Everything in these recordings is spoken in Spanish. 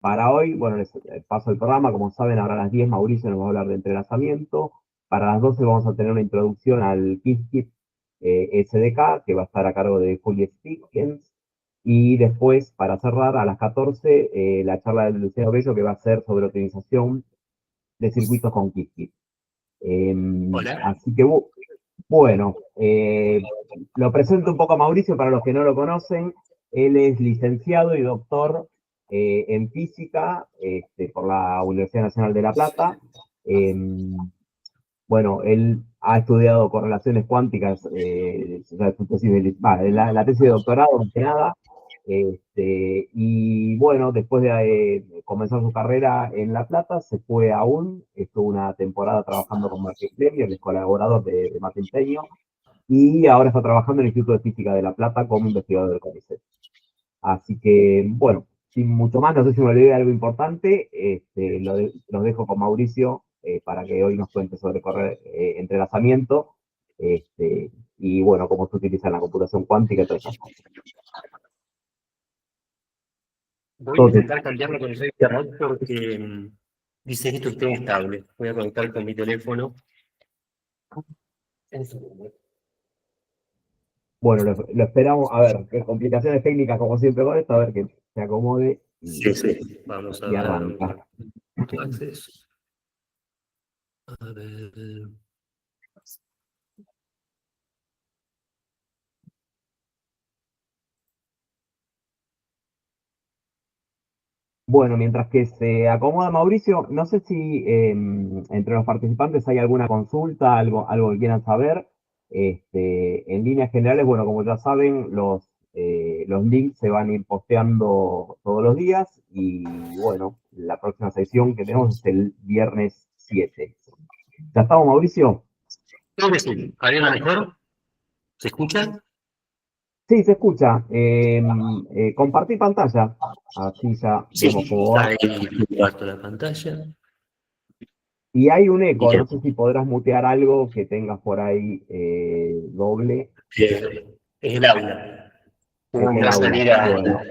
Para hoy, bueno, les paso el programa. Como saben, ahora a las 10 Mauricio nos va a hablar de entrelazamiento. Para las 12 vamos a tener una introducción al Qiskit SDK, que va a estar a cargo de Julie Stickens. Y después, para cerrar, a las 14, la charla de Luciano Bello, que va a ser sobre optimización de circuitos con Qiskit. Hola. Así que, bueno, lo presento un poco a Mauricio para los que no lo conocen. Él es licenciado y doctor en física por la Universidad Nacional de La Plata. Bueno, él ha estudiado correlaciones cuánticas, su tesis la tesis de doctorado, más que nada. Y bueno, después de comenzar su carrera en La Plata, se fue a UNM, estuvo una temporada trabajando con Martín Clemio, el colaborador de Martín Peño, y ahora está trabajando en el Instituto de Física de La Plata como investigador del CONICET. Así que, bueno, sin mucho más, no sé si me olvidé algo importante, los dejo con Mauricio para que hoy nos cuente sobre entrelazamiento, y bueno, cómo se utiliza en la computación cuántica y todas esas cosas. Voy a intentar cambiar la conexión de internet porque dice que esto está inestable. Voy a conectar con mi teléfono. Un segundo. Bueno, lo esperamos, a ver, qué complicaciones técnicas como siempre con esto, a ver que se acomode Sí, sí. Vamos a y arranca. ver acceso. A ver. Bueno, mientras que se acomoda Mauricio, no sé si entre los participantes hay alguna consulta, algo que quieran saber. En líneas generales, bueno, como ya saben, los links se van a ir posteando todos los días y bueno, la próxima sesión que tenemos es el viernes 7. ¿Ya estamos, Mauricio? Creo que sí. ¿Ariana mejor? ¿Se escucha? Sí, se escucha. Compartir pantalla, así ya vemos Sí, cómo va. ahí comparto la pantalla. Y hay un eco, Bien. no sé si podrás mutear algo que tengas por ahí doble. Es el aula. Es Tengo el que aula. salir a Bueno,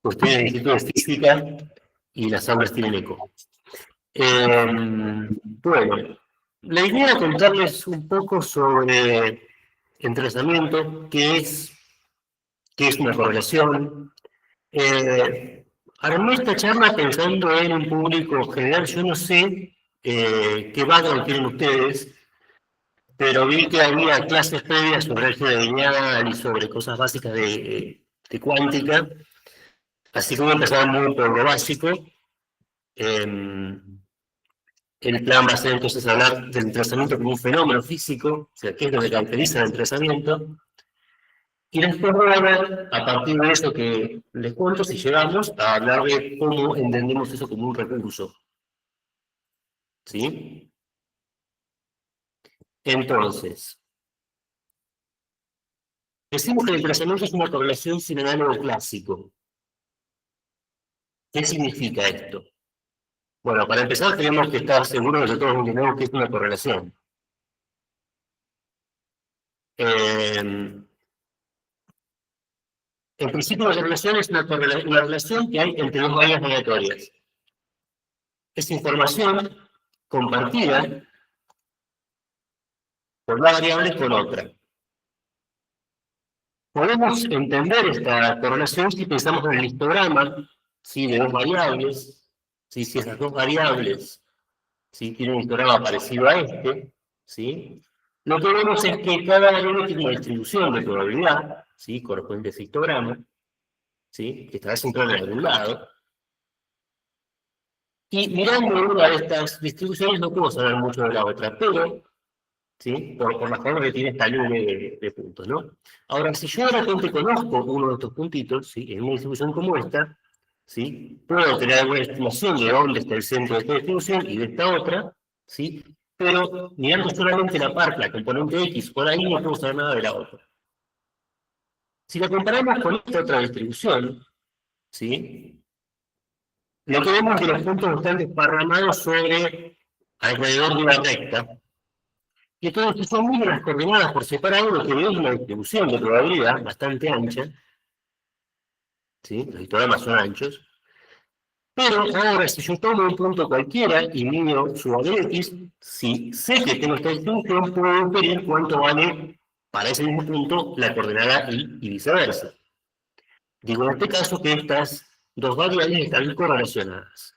cuestiones de Instituto de Física y las aulas tienen eco. Bueno, la idea era contarles un poco sobre entrelazamiento, qué es una correlación. Armé esta charla pensando en un público general. Yo no sé qué background tienen ustedes, pero vi que había clases previas sobre álgebra lineal y sobre cosas básicas de cuántica, así que voy a empezar muy por lo básico. El plan va a ser entonces hablar del entrelazamiento como un fenómeno físico, o sea, qué es lo que caracteriza el entrelazamiento, y después voy a ver, a partir de eso que les cuento, si llegamos a hablar de cómo entendemos eso como un recurso. ¿Sí? Entonces, decimos que el entrelazamiento es una correlación sin análogo clásico. ¿Qué significa esto? Bueno, para empezar tenemos que estar seguros de que todos entendemos que es una correlación. En principio, la correlación es una relación que hay entre dos variables aleatorias. Es información compartida por una variable con otra. Podemos entender esta correlación si pensamos en el histograma, ¿sí?, de dos variables, ¿sí?, si esas dos variables, ¿sí?, tienen un histograma parecido a este, ¿sí?, lo que vemos es que cada variable tiene una distribución de probabilidad, ¿sí?, correspondiente a ese histograma, ¿sí?, que estará centrada en algún lado. Y mirando una de estas distribuciones no puedo saber mucho de la otra, pero, ¿sí?, por la forma que tiene esta nube de puntos, ¿no? Ahora, si yo de repente conozco uno de estos puntitos, ¿sí?, en una distribución como esta, ¿sí?, puedo tener alguna estimación de dónde está el centro de esta distribución y de esta otra, ¿sí?, pero mirando solamente la parte, la componente X, por ahí no puedo saber nada de la otra. Si la comparamos con esta otra distribución, ¿sí?, lo que vemos es que los puntos están desparramados alrededor de una recta. Y entonces, si son muy las coordenadas por separado, lo que veo es una distribución de probabilidad bastante ancha. ¿Sí? Los histogramas son anchos. Pero ahora, si yo tomo un punto cualquiera y mido su valor X, si sé que tengo esta distribución, puedo inferir cuánto vale para ese mismo punto la coordenada Y y viceversa. Digo en este caso que estas dos variables están correlacionadas.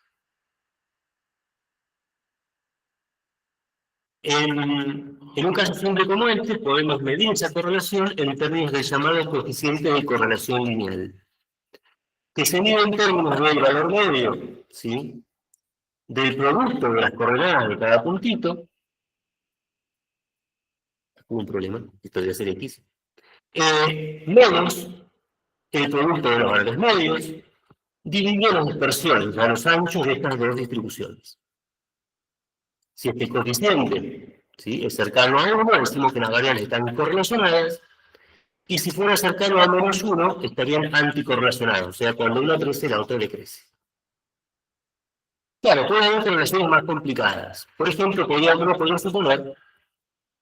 En un caso simple como este, podemos medir esa correlación en términos del llamado coeficiente de correlación lineal, que se mide en términos del valor medio, ¿sí?, del producto de las coordenadas de cada puntito. Hubo un problema, esto debe ser X, menos el producto de los valores medios, dividido las dispersiones a los anchos de estas dos distribuciones. Si este coeficiente, ¿sí?, es cercano a 1, decimos que las variables están correlacionadas, y si fuera cercano a menos 1, estarían anticorrelacionados, o sea, cuando uno crece, la otra decrece. Claro, puede haber correlaciones más complicadas. Por ejemplo, uno podría suponer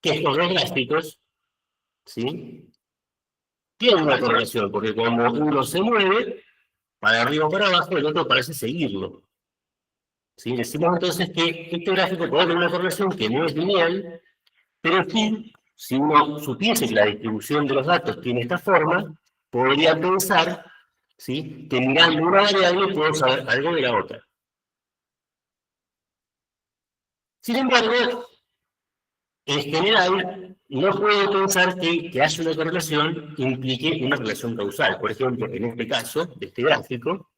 que estos dos gráficos, ¿sí?, tienen una correlación, porque cuando uno se mueve, para arriba o para abajo, el otro parece seguirlo. ¿Sí? Decimos entonces que este gráfico puede tener una correlación que no es lineal, pero sí, si uno supiese que la distribución de los datos tiene esta forma, podría pensar, ¿sí?, que mirando una variable puedo saber algo de la otra. Sin embargo, en general, no puedo pensar que haya una correlación implique una relación causal. Por ejemplo, en este caso, de este gráfico,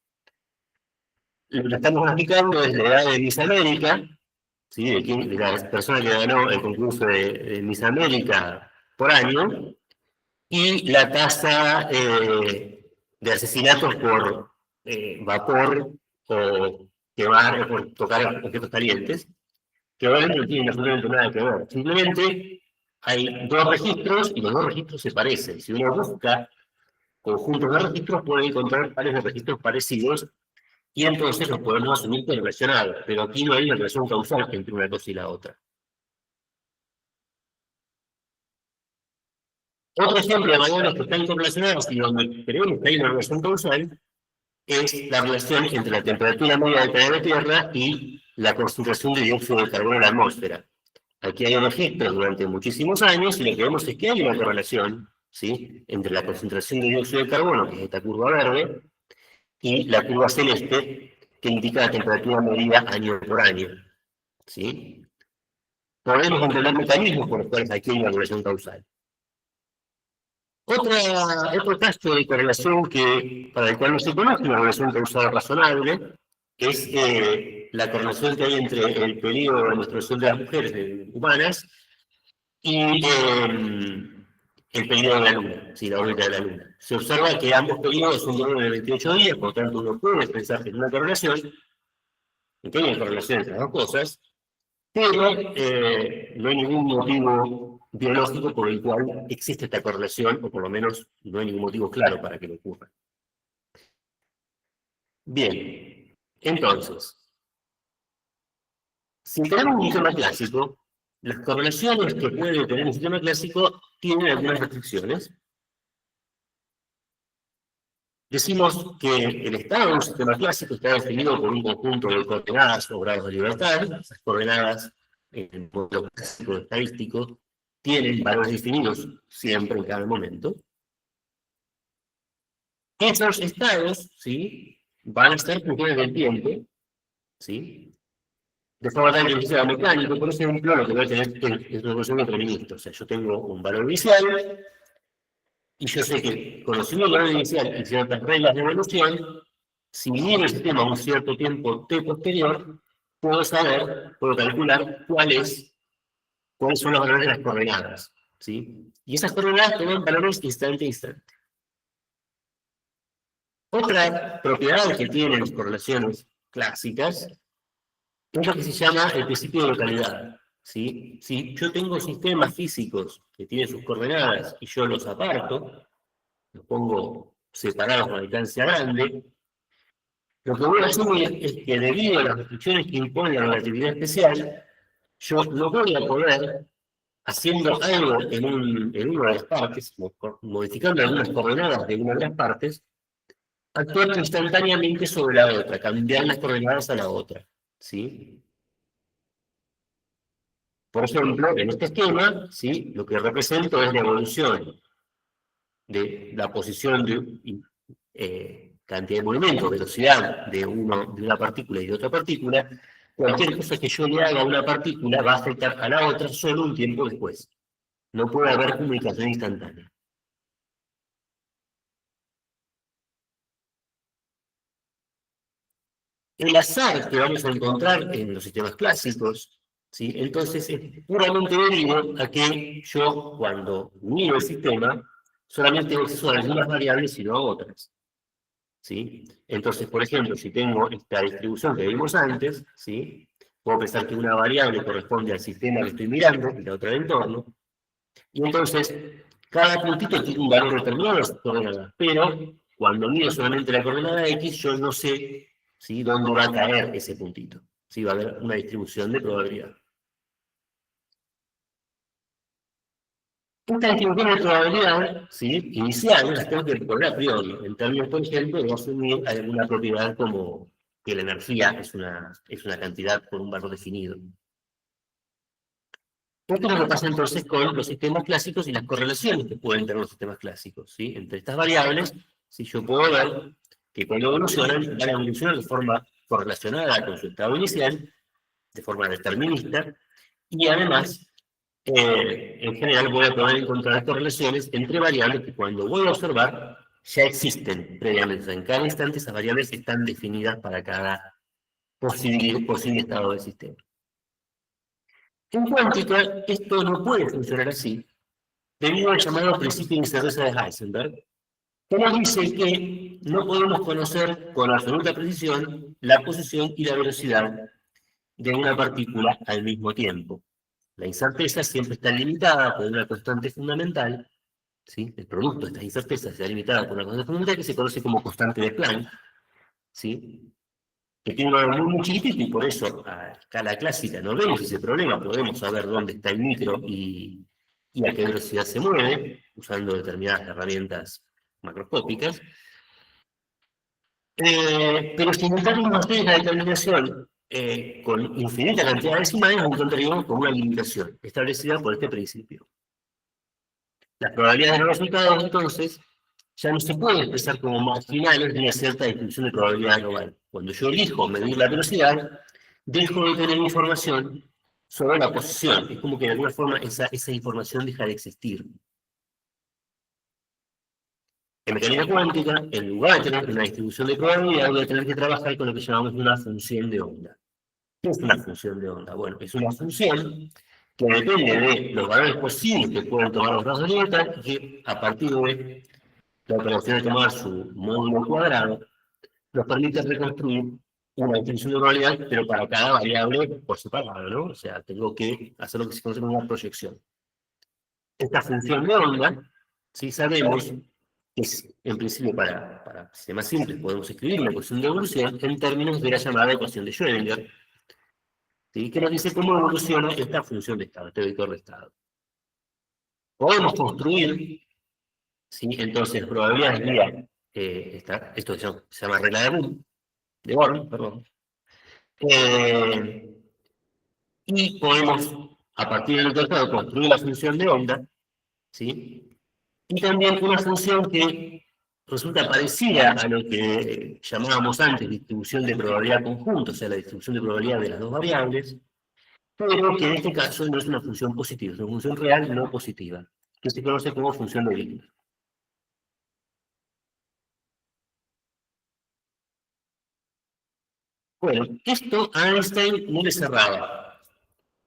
lo estamos aplicando desde la edad de Miss América, ¿sí?, de la persona que ganó el concurso de Miss América por año, y la tasa de asesinatos por vapor o quemar o por tocar objetos calientes, que obviamente no tienen absolutamente nada que ver. Simplemente hay dos registros y los dos registros se parecen. Si uno busca conjuntos de registros, puede encontrar pares de registros parecidos y entonces los podemos asumir que relacionados. Pero aquí no hay una relación causal entre una cosa y la otra. Otro ejemplo de variables que están correlacionadas y donde creemos que hay una relación causal es la relación entre la temperatura media del planeta Tierra y la concentración de dióxido de carbono en la atmósfera. Aquí hay registros durante muchísimos años y lo que vemos es que hay una correlación, ¿sí?, entre la concentración de dióxido de carbono, que es esta curva verde, y la curva celeste, que indica la temperatura medida año por año, ¿sí? Podemos entender mecanismos por los cuales aquí hay una relación causal. Otro caso de correlación para el cual no se conoce una relación causal razonable es la correlación que hay entre el periodo de menstruación de las mujeres humanas y el periodo de la Luna, sí, la órbita de la Luna. Se observa que ambos periodos son de 28 días, por lo tanto uno puede pensar que es una correlación, que hay una correlación entre las dos cosas, pero no hay ningún motivo biológico por el cual existe esta correlación, o por lo menos no hay ningún motivo claro para que lo ocurra. Bien, entonces, si tenemos un sistema clásico, las correlaciones que puede tener un sistema clásico tienen algunas restricciones. Decimos que el estado de un sistema clásico está definido por un conjunto de coordenadas o grados de libertad. Esas coordenadas, en el modelo clásico estadístico, tienen valores definidos siempre en cada momento. Esos estados, ¿sí?, van a ser funciones del tiempo, ¿sí?, de forma tal que no sea mecánico. Por ejemplo, lo que voy a tener es una ecuación determinista. O sea, yo tengo un valor inicial y yo sé que, conociendo el valor inicial y ciertas reglas de evolución, si mido el sistema a un cierto tiempo t posterior, puedo calcular cuáles son los valores de las coordenadas, ¿sí? Y esas coordenadas tienen valores instante a instante. Otra propiedad que tienen las correlaciones clásicas es lo que se llama el principio de localidad, ¿sí? Si yo tengo sistemas físicos que tienen sus coordenadas y yo los aparto, los pongo separados a una distancia grande, lo que voy a hacer es que debido a las restricciones que impone la relatividad especial, yo no voy a poder, haciendo algo en una de las partes, modificando algunas coordenadas de una de las partes, actuar instantáneamente sobre la otra, cambiar las coordenadas a la otra, ¿sí? Por ejemplo, en este esquema, ¿sí? Lo que represento es la evolución de la posición de cantidad de movimiento, velocidad de una partícula y de otra partícula. Cualquier cosa que yo le haga a una partícula va a afectar a la otra solo un tiempo después. No puede haber comunicación instantánea. El azar que vamos a encontrar en los sistemas clásicos, ¿sí? Entonces es puramente debido a que yo, cuando miro el sistema, solamente tengo acceso a algunas variables y no a otras, ¿sí? Entonces, por ejemplo, si tengo esta distribución que vimos antes, ¿sí? Puedo pensar que una variable corresponde al sistema que estoy mirando y la otra al entorno, y entonces cada puntito tiene un valor determinado de las coordenadas, pero cuando miro solamente la coordenada X, yo no sé, ¿sí? Dónde va a caer ese puntito. ¿Sí? Va a haber una distribución de probabilidad. Esta distribución de probabilidad, ¿sí? Inicial, las tengo que poner a priori, en términos, por ejemplo, de asumir alguna propiedad como que la energía es una cantidad con un valor definido. Esto es lo que pasa entonces con los sistemas clásicos y las correlaciones que pueden tener los sistemas clásicos, ¿sí? Entre estas variables, si yo puedo ver que cuando evolucionan, van a evolucionar de forma correlacionada con su estado inicial, de forma determinista, y además, en general, voy a poder encontrar correlaciones entre variables que cuando voy a observar ya existen previamente. O sea, en cada instante esas variables están definidas para cada posible estado del sistema. En cuántica, esto no puede funcionar así, debido al llamado principio de incerteza de Heisenberg, que nos dice que no podemos conocer con absoluta precisión la posición y la velocidad de una partícula al mismo tiempo. La incerteza siempre está limitada por una constante fundamental, ¿sí? El producto de estas incertezas está limitada por una constante fundamental que se conoce como constante de Planck, ¿sí? Que tiene un valor muy chiquitito y por eso a escala clásica no vemos ese problema, podemos saber dónde está el micro y a qué velocidad se mueve, usando determinadas herramientas macroscópicas. Pero si intentamos hacer la determinación con infinita cantidad de decimales, nos encontraríamos con una limitación establecida por este principio. Las probabilidades de los resultados, entonces, ya no se pueden expresar como marginales de una cierta distribución de probabilidad global. Cuando yo elijo medir la velocidad, dejo de tener información sobre la posición. Es como que de alguna forma esa información deja de existir. En mecánica cuántica, en lugar de tener una distribución de probabilidad, voy a tener que trabajar con lo que llamamos una función de onda. ¿Qué es una función de onda? Bueno, es una función que depende de los valores posibles que pueden tomar los grados de libertad y que a partir de la operación de tomar su módulo cuadrado nos permite reconstruir una distribución de probabilidad, pero para cada variable por separado, ¿no? O sea, tengo que hacer lo que se conoce como una proyección. Esta función de onda, si sabemos que es, en principio, para sistemas simples, podemos escribir una ecuación de evolución en términos de la llamada ecuación de Schrödinger, ¿sí? Que nos dice cómo evoluciona esta función de estado, este vector de estado. Podemos construir, ¿sí? Entonces, probabilidades vía, esto se llama regla de Born, perdón. Y podemos, a partir del vector de estado, construir la función de onda, ¿sí? Y también una función que resulta parecida a lo que llamábamos antes distribución de probabilidad conjunta, o sea, la distribución de probabilidad de las dos variables, pero que en este caso no es una función positiva, es una función real no positiva, que se conoce como función de Wigner. Bueno, esto a Einstein no le cerraba,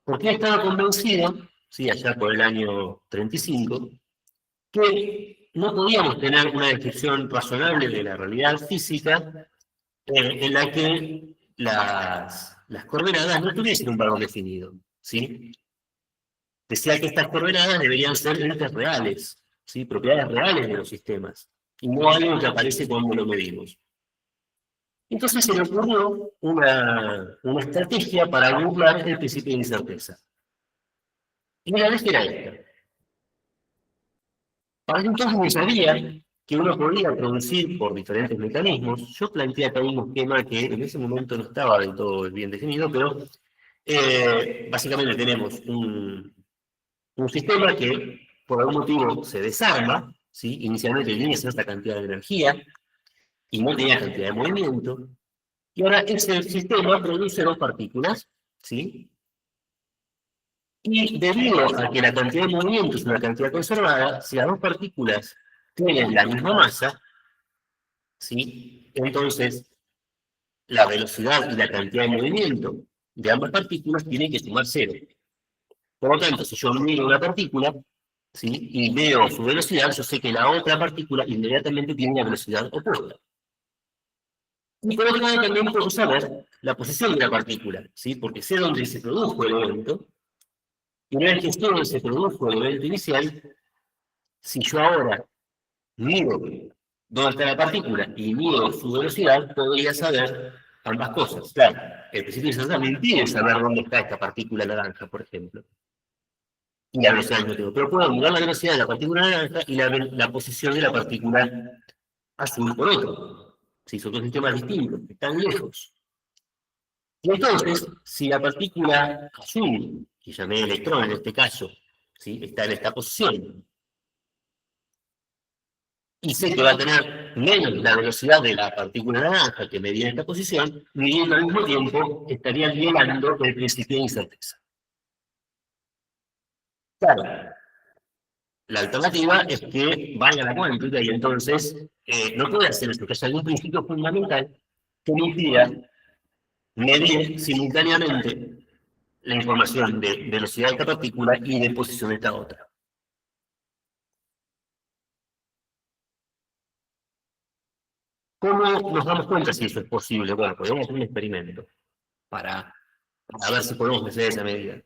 porque él estaba convencido, sí, allá por el año 35, que no podíamos tener una descripción razonable de la realidad física en la que las coordenadas no tuviesen un valor definido, ¿sí? Decía que estas coordenadas deberían ser entes reales, ¿sí? Propiedades reales de los sistemas, y no algo que aparece cuando lo medimos. Entonces se le ocurrió una estrategia para burlar el principio de incerteza. Y la vez era esta. Para entonces no sabía que uno podía producir por diferentes mecanismos. Yo planteé acá un esquema que en ese momento no estaba del todo bien definido, pero básicamente tenemos un sistema que por algún motivo se desarma, ¿sí? Inicialmente tenía cierta cantidad de energía y no tenía cantidad de movimiento, y ahora ese sistema produce dos partículas, ¿sí? Y debido a que la cantidad de movimiento es una cantidad conservada, si las dos partículas tienen la misma masa, ¿sí? Entonces la velocidad y la cantidad de movimiento de ambas partículas tienen que sumar cero. Por lo tanto, si yo miro una partícula, ¿sí? Y veo su velocidad, yo sé que la otra partícula inmediatamente tiene la velocidad opuesta. Y por otro lado también puedo saber la posición de la partícula, ¿sí? Porque sé dónde se produjo el evento, y una vez que sé dónde se produjo el evento inicial, si yo ahora mido dónde está la partícula y mido su velocidad, podría saber ambas cosas. Claro, el principio de sensación me impide saber dónde está esta partícula naranja, por ejemplo, y la velocidad del motivo. Pero puedo mirar la velocidad de la partícula naranja y la posición de la partícula azul por otro. Si son dos sistemas distintos, que están lejos. Y entonces, si la partícula azul, que llamé electrón en este caso, ¿sí? Está en esta posición, y sé que va a tener menos la velocidad de la partícula naranja que medía en esta posición, midiendo al mismo tiempo estaría violando el principio de incerteza. Claro, la alternativa es que vaya la cuántica y entonces no puede hacer esto, que haya algún principio fundamental que me impida medir simultáneamente la información de velocidad de esta partícula y de posición de esta otra. ¿Cómo nos damos cuenta si eso es posible? Bueno, podemos hacer un experimento para ver si podemos medir esa medida.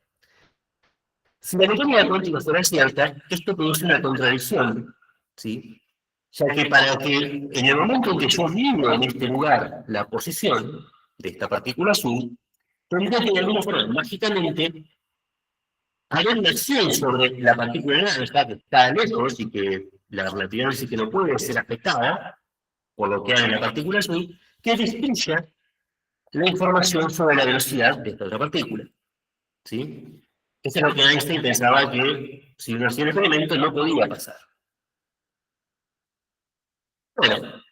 Si la mecánica cuántica fuera cierta, esto produce una contradicción, ¿sí? Ya que para que en el momento en que yo mido en este lugar la posición de esta partícula azul, tendría que de alguna forma, mágicamente, haber una acción sobre la partícula naranja que está lejos y que la relatividad dice que no puede ser afectada por lo que hay en la partícula azul, que destruya la información sobre la velocidad de esta otra partícula, ¿sí? Eso es lo que Einstein pensaba que si uno hacía el experimento no podía pasar. Bueno,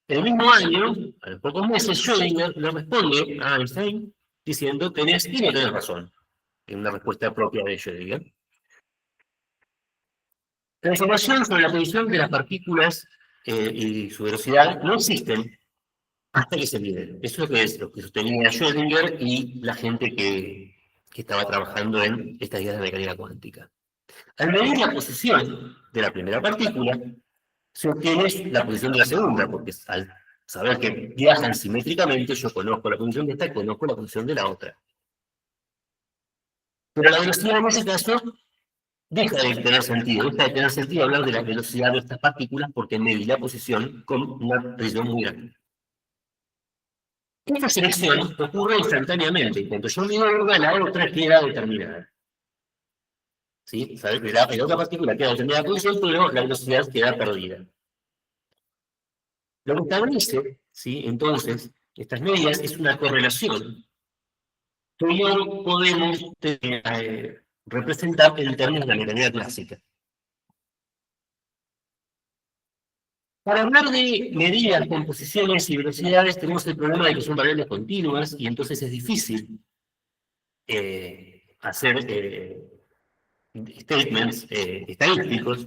el mismo año, a los pocos meses, Schrödinger le responde a Einstein diciendo tenés y no tenés razón, en una respuesta propia de Schrödinger. La información sobre la posición de las partículas y su velocidad no existen hasta que se miden. Eso es lo que sostenía Schrödinger y la gente que estaba trabajando en estas ideas de mecánica cuántica. Al medir la posición de la primera partícula, se obtiene la posición de la segunda, porque al saber que viajan simétricamente, yo conozco la posición de esta y conozco la posición de la otra. Pero la velocidad en ese caso deja de tener sentido hablar de la velocidad de estas partículas porque medí la posición con una precisión muy grande. Esta selección ocurre instantáneamente, y cuando yo mido una, la otra queda determinada. ¿Sí? ¿Sabes? La otra partícula queda determinada la posición, pero la velocidad queda perdida. Lo que establece, ¿sí? Entonces, estas medidas es una correlación que no podemos representar en términos de la mecánica clásica. Para hablar de medidas, composiciones y velocidades, tenemos el problema de que son variables continuas y entonces es difícil hacer statements estadísticos.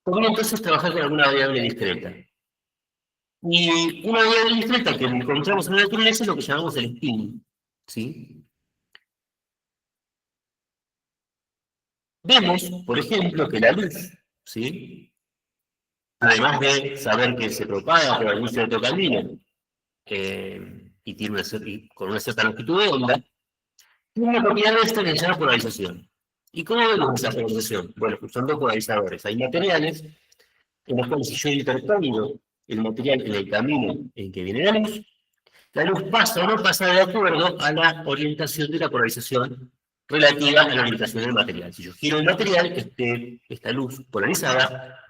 Podría entonces trabajar con alguna variable discreta. Y una variable discreta que encontramos en la naturaleza es lo que llamamos el spin, ¿sí? Vemos, por ejemplo, que la luz, ¿sí? Además de saber que se propaga por algún cierto camino y con una cierta longitud de onda, tiene una propiedad de esta que se llama polarización. ¿Y cómo vemos esa polarización? Bueno, usando polarizadores. Hay materiales en los cuales si yo interpongo el material en el camino en que viene la luz pasa o no pasa de acuerdo a la orientación de la polarización relativa a la orientación del material. Si yo giro el material, esta luz polarizada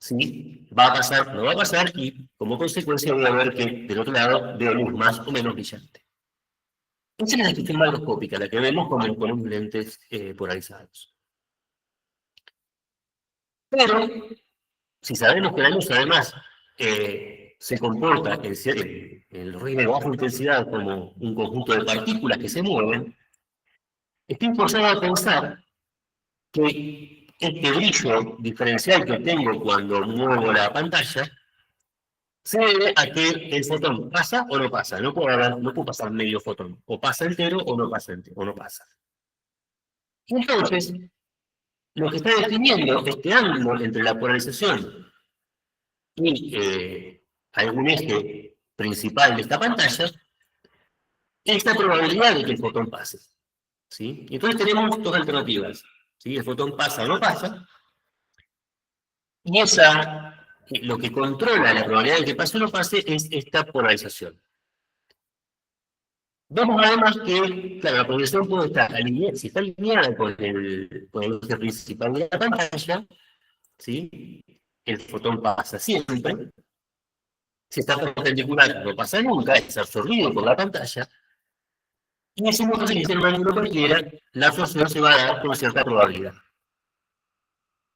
¿sí? Va a pasar, no va a pasar, y como consecuencia voy a ver que del otro lado veo luz más o menos brillante. Esa es la descripción macroscópica, la que vemos con unos lentes polarizados. Pero, si sabemos que la luz además se comporta en el ruido de baja intensidad como un conjunto de partículas que se mueven, estoy forzado a pensar que este brillo diferencial que tengo cuando muevo la pantalla se debe a que el fotón pasa o no pasa. No puedo pasar medio fotón. O pasa entero o no pasa entero, o no pasa. Entonces, lo que está definiendo este ángulo entre la polarización y algún eje principal de esta pantalla es esta probabilidad de que el fotón pase. ¿Sí? Y entonces tenemos dos alternativas. ¿Sí? El fotón pasa o no pasa. Y lo que controla la probabilidad de que pase o no pase es esta polarización. Vemos además que, claro, la polarización puede estar alineada, si está alineada con el eje principal de la pantalla, ¿sí? El fotón pasa siempre. Si está perpendicular, no pasa nunca, es absorbido por la pantalla. Y ese modo, si tiene un ángulo cualquiera, la absorción se va a dar con cierta probabilidad.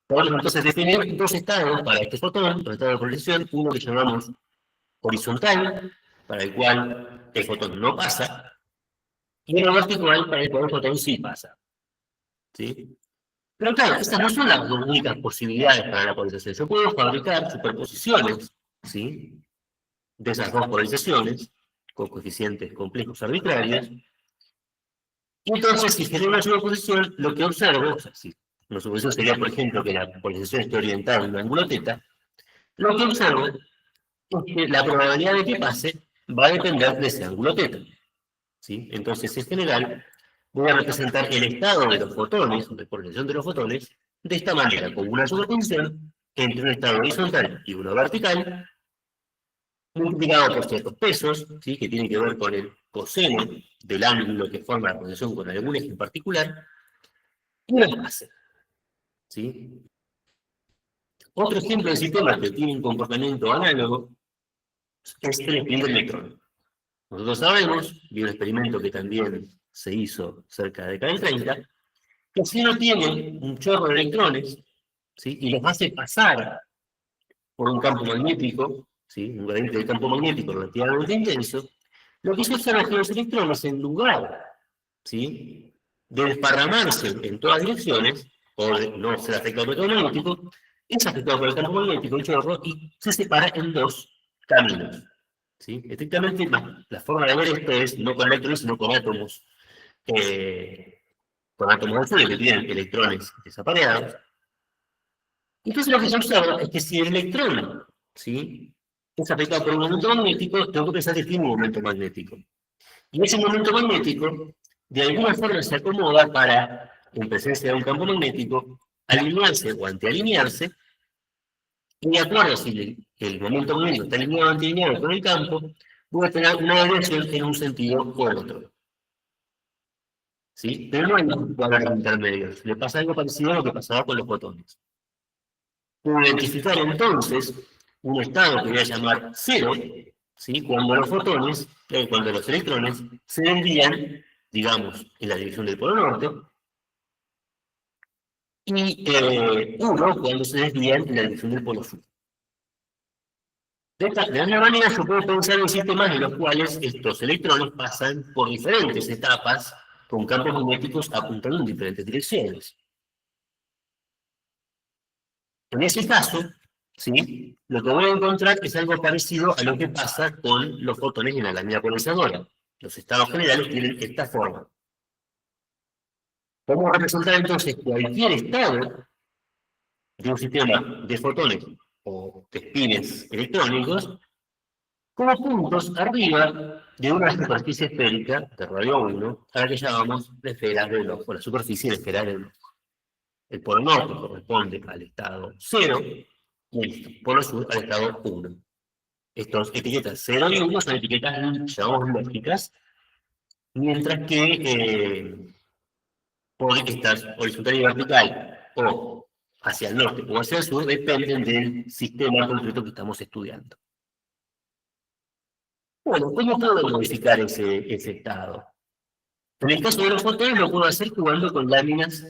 Podemos entonces definir dos estados para este fotón, dos estados de polarización, uno que llamamos horizontal, para el cual el fotón no pasa, y uno vertical, para el cual el fotón sí pasa. ¿Sí? Pero claro, estas no son las dos únicas posibilidades para la polarización. Yo puedo fabricar superposiciones, ¿sí? De esas dos polarizaciones, con coeficientes complejos arbitrarios. Y entonces, si genero una superposición, lo que observo, o sea, si una superposición sería, por ejemplo, que la polarización esté orientada en un ángulo θ, lo que observo es que la probabilidad de que pase va a depender de ese ángulo θ. ¿Sí? Entonces, en general, voy a representar el estado de los fotones, de polarización de los fotones, de esta manera, con una superposición entre un estado horizontal y uno vertical, multiplicado por ciertos pesos, ¿sí? Que tienen que ver con el coseno del ángulo que forma la polarización con algún eje en particular, y una fase. ¿Sí? Otro ejemplo de sistema que tiene un comportamiento análogo es el spin del electrón. Nosotros sabemos, de un experimento que también se hizo cerca de la década del 30, que si uno tiene un chorro de electrones, ¿sí? Y los hace pasar por un campo magnético, ¿sí? Un gradiente de campo magnético relativamente intenso, lo que se observa es que los electrones, en lugar, ¿sí? De desparramarse en todas direcciones, o de no ser afectado por el campo magnético, es afectado por el campo magnético, el chorro, y se separa en dos caminos. ¿Sí? Estrictamente, la forma de ver esto es no con electrones, sino con átomos de fluido que tienen electrones desapareados. Entonces lo que se observa es que si el electrón, ¿sí? Es afectado por un momento magnético, tengo que pensar que tiene un momento magnético. Y ese momento magnético, de alguna forma, se acomoda para, en presencia de un campo magnético, alinearse o antialinearse, y de acuerdo a si el momento magnético está alineado o antialineado con el campo, voy a tener una variación en un sentido o en otro. ¿Sí? Pero no hay valores intermedios. Le pasa algo parecido a lo que pasaba con los fotones. Puedo identificar entonces un estado que voy a llamar cero, ¿sí? Cuando los fotones, cuando los electrones se desvían, digamos, en la dirección del polo norte, y uno cuando se desvían en la dirección del polo sur. De alguna manera yo puedo pensar en sistemas en los cuales estos electrones pasan por diferentes etapas con campos magnéticos apuntando en diferentes direcciones. En ese caso, ¿sí? Lo que voy a encontrar es algo parecido a lo que pasa con los fotones en la lámina polarizadora. Los estados generales tienen esta forma. Vamos a representar entonces cualquier estado de un sistema de fotones o de espines electrónicos como puntos arriba de una superficie esférica de radio 1, a la que llamamos la esfera del ojo, la superficie de la esfera del ojo. El polo norte corresponde al estado 0 y el polo sur al estado 1. Estas etiquetas 0 y 1 son etiquetas, llamamos lógicas, mientras que por estas horizontal y vertical o hacia el norte o hacia el sur, dependen del sistema concreto que estamos estudiando. Bueno, ¿cómo puedo modificar ese estado? En el caso de los fotones lo puedo hacer jugando con láminas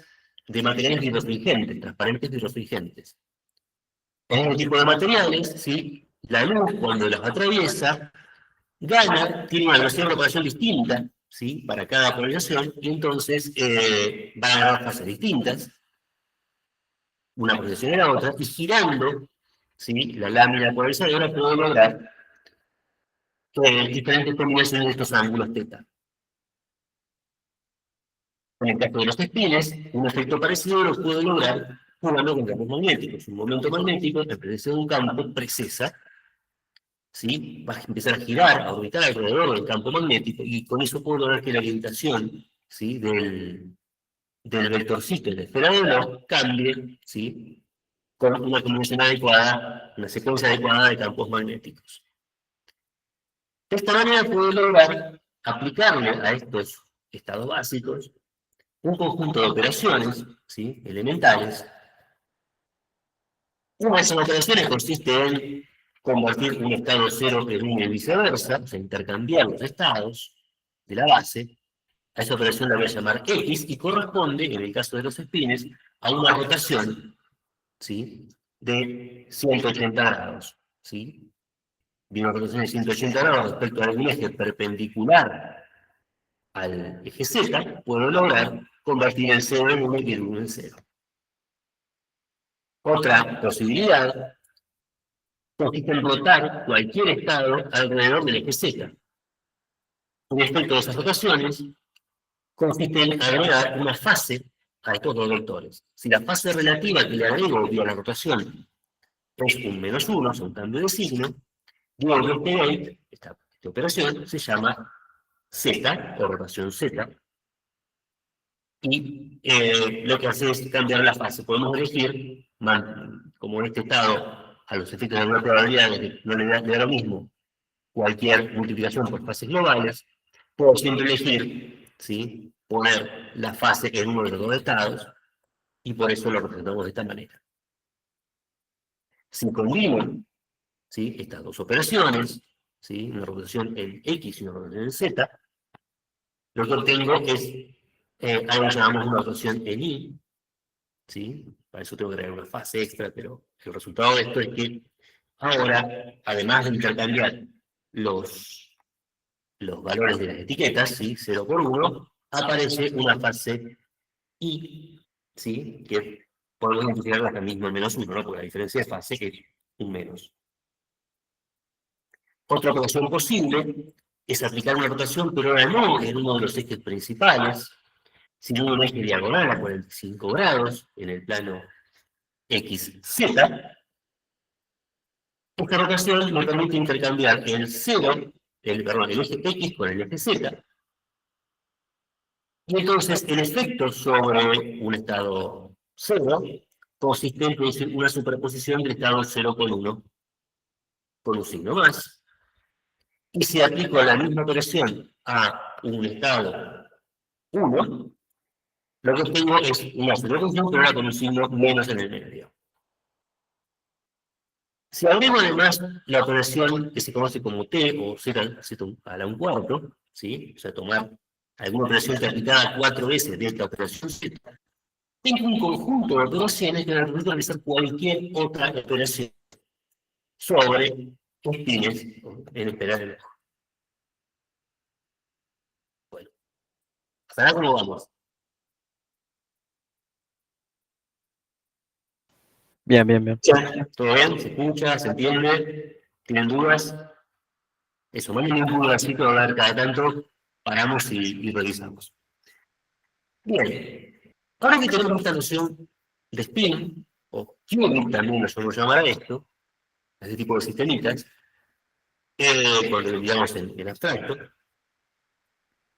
de materiales hidrofringentes, transparentes hidrofringentes. En este tipo de materiales, ¿sí? La luz, cuando las atraviesa, tiene una velocidad de propagación distinta, ¿sí? Para cada polarización, y entonces van a ganar fases distintas, una polarización y la otra, y girando, ¿sí? La lámina polarizadora puedo lograr diferentes combinaciones de estos ángulos θ. En el caso de los espines, un efecto parecido lo puedo lograr jugando con campos magnéticos. Un momento magnético, en presencia de un campo, precesa, ¿sí? Va a empezar a girar, a orbitar alrededor del campo magnético, y con eso puedo lograr que la orientación, ¿sí? del vectorcito de la esfera de Bloch cambie, ¿sí? Con una combinación adecuada, una secuencia adecuada de campos magnéticos. De esta manera puedo lograr aplicarle a estos estados básicos un conjunto de operaciones, ¿sí? Elementales. Una de esas operaciones consiste en convertir un estado cero en uno y viceversa, o sea, intercambiar los estados de la base. A esa operación la voy a llamar X y corresponde, en el caso de los espines, a una rotación, ¿sí? De 180 grados. ¿Sí? De una rotación de 180 grados respecto a algún eje perpendicular al eje Z, puedo lograr convertir el 0 en 1 y el 1 en 0. Otra posibilidad consiste en rotar cualquier estado alrededor del eje Z. Respecto a esas rotaciones, consiste en agregar una fase a estos dos vectores. Si la fase relativa que le agrego vía la rotación es un -1, o sea, un cambio de signo, digo que esta operación se llama Z, o rotación Z, y lo que hace es cambiar la fase. Podemos elegir, como en este estado, a los efectos de alguna probabilidad no le da lo mismo cualquier multiplicación por fases globales, puedo siempre elegir, ¿sí? Poner la fase en uno de los dos estados, y por eso lo representamos de esta manera. Si combino, ¿sí? Estas dos operaciones, ¿sí? Una rotación en X y una rotación en Z, lo que obtengo es algo que llamamos una rotación en Y, ¿sí? Para eso tengo que agregar una fase extra, pero el resultado de esto es que ahora, además de intercambiar los valores de las etiquetas, ¿sí? 0 por 1, aparece una fase Y, ¿sí? Que podemos identificarla hasta mismo en -1, ¿no? Porque la diferencia de fase es un menos. Otra operación posible es aplicar una rotación, pero ahora no en uno de los ejes principales, sino en un eje diagonal a 45 grados, en el plano XZ. Esta rotación me permite intercambiar el eje X con el eje Z. Y entonces el efecto sobre un estado 0 consiste en producir una superposición del estado 0 con 1, con un signo más. Y si aplico la misma operación a un estado 1, lo que tengo es una superposición, pero ahora con un signo menos en el medio. Si agrego además la operación que se conoce como T o Z a la 1/4, ¿sí? O sea, tomar alguna operación que aplicada 4 veces de esta operación Z, tengo un conjunto de operaciones que me permiten realizar cualquier otra operación sobre espines en esperar el ojo. Bueno, hasta ahora cómo vamos. Bien, bien, bien. ¿Todo bien? ¿Se escucha? ¿Se entiende? ¿Tienen dudas? Eso, mándenme un pulgarcito a hablar cada tanto, paramos y revisamos. Bien, ahora que tenemos esta noción de spin, o qubit también lo solemos llamar a esto, a este tipo de sistemitas, cuando lo digamos en abstracto,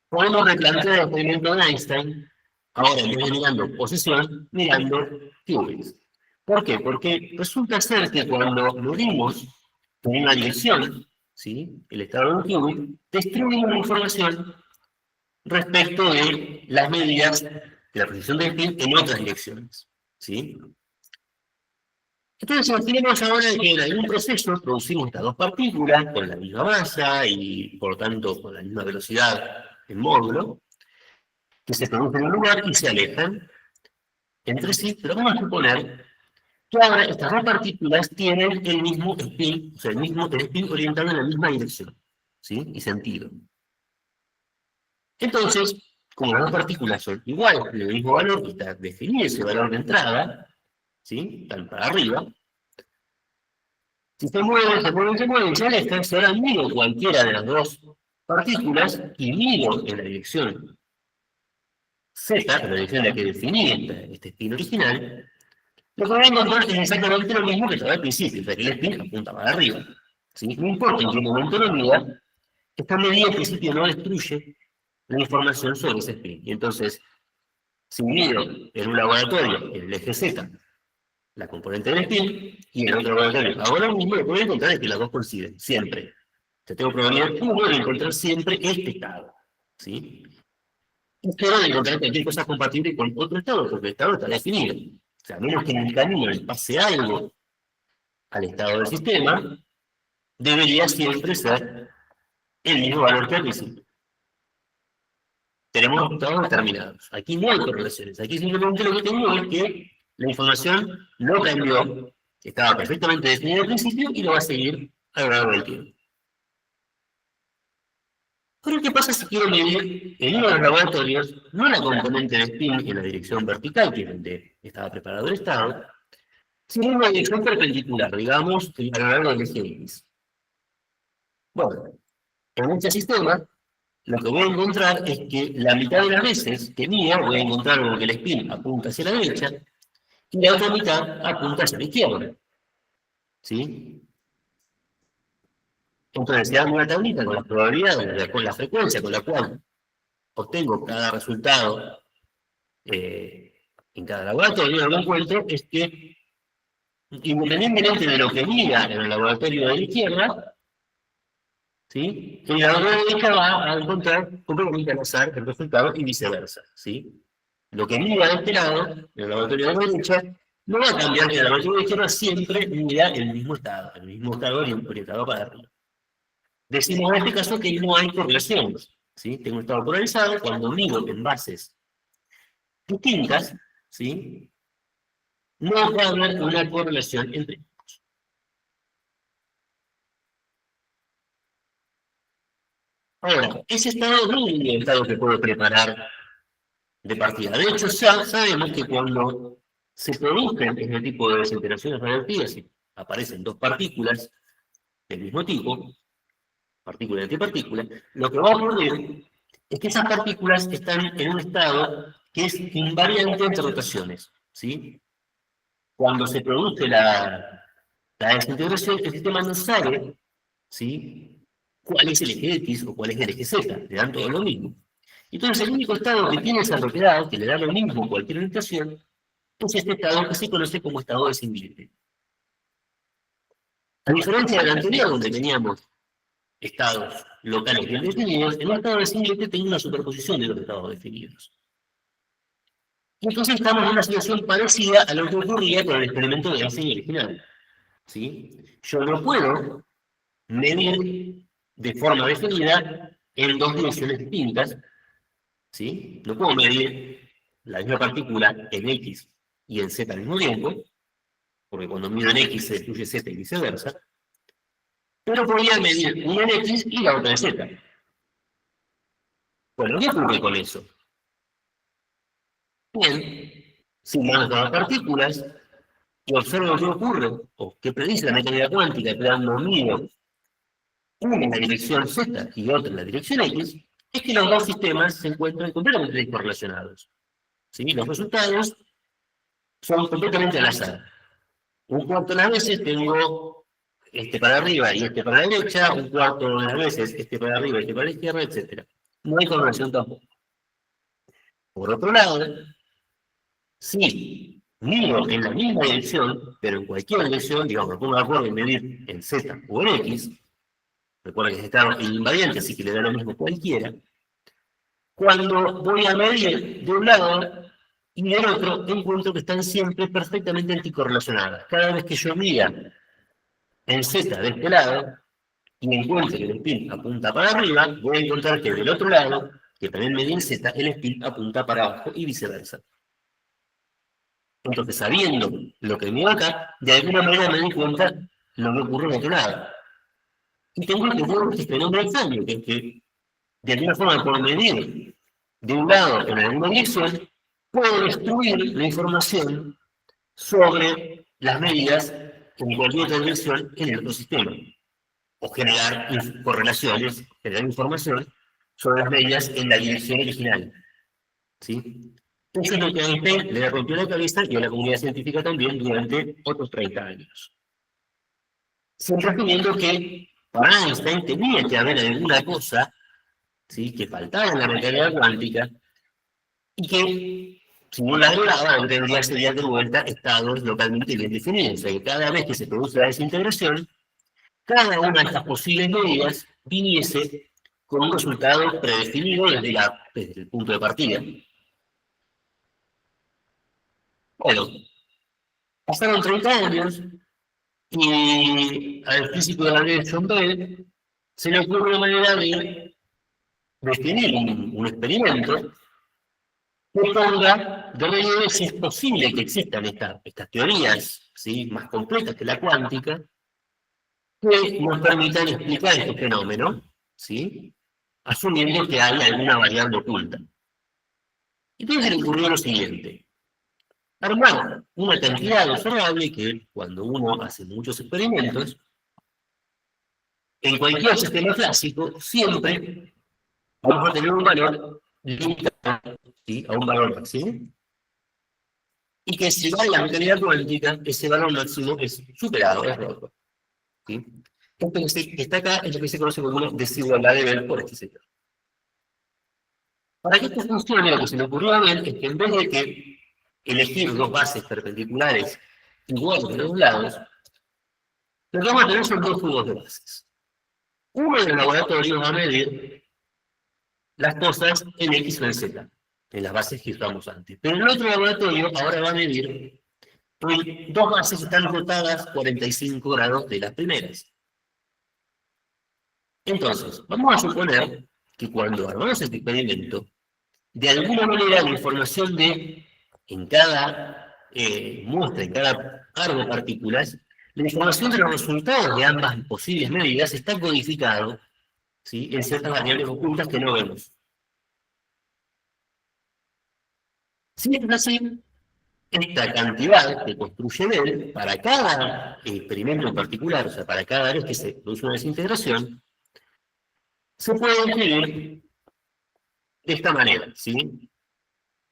podemos replantear el experimento de Einstein, ahora en vez de mirando posición, mirando qubits. ¿Por qué? Porque resulta ser que cuando medimos en una dirección, ¿sí? El estado de un qubit, destruimos la información respecto de las medidas de la precisión del spin en otras direcciones, ¿sí? Entonces, imaginemos ahora que en algún proceso producimos estas dos partículas con la misma masa y, por lo tanto, con la misma velocidad en módulo, que se producen en un lugar y se alejan entre sí, pero vamos a suponer que ahora estas dos partículas tienen el mismo spin, o sea, el spin orientado en la misma dirección, ¿sí? Y sentido. Entonces, como las dos partículas son iguales, del mismo valor, que está definido ese valor de entrada, ¿sí? Están para arriba. Si se mueven, se mueven, se mueven, se alejan, si ahora miro cualquiera de las dos partículas y miro en la dirección Z, en la dirección en la que definí este spin original, lo que voy a encontrar es exactamente lo mismo que estaba al principio, o sea que el spin apunta para arriba. ¿Sí? No importa en qué momento lo mida, esta medida en principio no destruye la información sobre ese spin. Y entonces, si mido en un laboratorio en el eje Z la componente del spin, y en otro laboratorio hago lo mismo, lo que voy a encontrar es que las dos coinciden, siempre. O sea, tengo probabilidad 1 de encontrar siempre este estado. ¿Sí? Y 0 de encontrar cualquier cosa compatible con otro estado, porque el estado está definido. O sea, a menos que en el camino le pase algo al estado del sistema, debería siempre ser el mismo valor que al principio. Tenemos resultados determinados. Aquí no hay correlaciones. Aquí simplemente lo que tengo es que la información no cambió, estaba perfectamente definida al principio y lo va a seguir a lo largo del tiempo. Pero, ¿qué pasa si quiero medir en uno de los laboratorios, no la componente de spin en la dirección vertical, que es donde estaba preparado el estado, sino en una dirección perpendicular, digamos, a lo largo del eje X? Bueno, en este sistema, lo que voy a encontrar es que la mitad de las veces que mida, voy a encontrar que el spin apunta hacia la derecha, y la otra mitad apunta hacia la izquierda. ¿Sí? Entonces, se da una tablita con las probabilidades, con la frecuencia con la cual obtengo cada resultado en cada laboratorio. Lo que encuentro es que, independientemente de lo que mida en el laboratorio de la izquierda, ¿sí? El laboratorio de la derecha va a encontrar completamente al azar el resultado y viceversa. ¿Sí? Lo que mida de este lado, en el laboratorio de la derecha, no va a cambiar, que el laboratorio de la izquierda siempre mida el mismo estado orientado para arriba. Decimos en este caso que no hay correlaciones. ¿Sí? Tengo un estado polarizado, cuando mido en bases distintas, ¿sí? No va a haber una correlación entre ellos. Ahora, ese estado no es un estado que puedo preparar de partida. De hecho, ya sabemos que cuando se producen este tipo de desintegraciones radiactivas y aparecen dos partículas del mismo tipo, partícula y antipartícula, lo que va a ocurrir es que esas partículas están en un estado que es invariante entre rotaciones. ¿Sí? Cuando se produce la desintegración, el sistema no sabe, ¿sí?, cuál es el eje X o cuál es el eje Z, le dan todo lo mismo. Entonces, el único estado que tiene esa propiedad, que le da lo mismo en cualquier orientación, es este estado que se conoce como estado de singlete. A diferencia del anterior, donde teníamos estados locales bien definidos, en el estado de singlete tengo una superposición de los estados definidos. Y entonces estamos en una situación parecida a lo que ocurría con el experimento de Einstein original. ¿Sí? Yo no puedo medir de forma definida en dos direcciones distintas. ¿Sí? No puedo medir la misma partícula en X y en Z al mismo tiempo, porque cuando mido en X se destruye Z y viceversa. Pero podría medir una en X y la otra en Z. Bueno, ¿qué ocurre con eso? Bien, sumando las partículas y observo qué ocurre, o qué predice la mecánica cuántica, cuando mido una en la dirección Z y otra en la dirección X, es que los dos sistemas se encuentran completamente descorrelacionados. ¿Sí? Los resultados son completamente al azar. Un cuarto de las veces tengo este para arriba y este para la derecha, un cuarto de las veces este para arriba y este para la izquierda, etc. No hay correlación tampoco. Por otro lado, si mido en la misma dirección, pero en cualquier dirección, digamos, me pongo de acuerdo en medir en Z o en X, recuerda que está invariante, así que le da lo mismo cualquiera. Cuando voy a medir de un lado y del otro encuentro que están siempre perfectamente anticorrelacionadas. Cada vez que yo mida en Z de este lado, y encuentre que el spin apunta para arriba, voy a encontrar que del otro lado, que también medí en Z, el spin apunta para abajo y viceversa. Entonces, sabiendo lo que mido acá, de alguna manera me doy cuenta lo que ocurre en otro lado. Y tengo que ver este fenómeno extraño, que es que, de alguna forma, por medir de un lado en alguna dirección, puedo destruir la información sobre las medidas en cualquier otra dirección en el otro sistema. O generar correlaciones, generar información sobre las medidas en la dirección original. ¿Sí? Eso es lo que a Einstein le rompió la cabeza y a la comunidad científica también durante otros 30 años. Siempre asumiendo que para Einstein tenía que haber alguna cosa, ¿sí?, que faltaba en la mecánica cuántica y que, si no la agregaba, tendría sería de vuelta estados localmente bien definidos. O sea, que cada vez que se produce la desintegración, cada una de estas posibles medidas viniese con un resultado predefinido desde el punto de partida. Bueno, pasaron 30 años y al físico de la ley de John Bell se le ocurre una manera de definir un experimento que ponga de relieve si es posible que existan estas teorías, ¿sí?, más completas que la cuántica, que nos permitan explicar este fenómeno, ¿sí?, asumiendo que hay alguna variable oculta. Entonces le ocurrió lo siguiente: armar una cantidad observable que, cuando uno hace muchos experimentos, en cualquier sistema clásico, siempre vamos a tener un valor limitado, ¿sí?, a un valor máximo, y que si va la mecánica cuántica, ese valor máximo es superado, es roto. ¿Sí? Esto que está acá es lo que se conoce como una desigualdad de Bell por este señor. Para que esto funcione, lo que se le ocurrió a Bell es que en vez de que elegir dos bases perpendiculares iguales de los lados, lo que vamos a tener son dos jugos de bases. Uno en el laboratorio va a medir las cosas en X o en Z, en las bases que usamos antes. Pero el otro laboratorio ahora va a medir dos bases que están rotadas 45 grados de las primeras. Entonces, vamos a suponer que cuando armamos este experimento, de alguna manera la información en cada muestra, en cada par de partículas, la información de los resultados de ambas posibles medidas está codificado, ¿sí?, en ciertas variables ocultas que no vemos. Si es así, esta cantidad que construye Bell para cada experimento en particular, o sea, para cada vez que se produce una desintegración, se puede escribir de esta manera, ¿sí?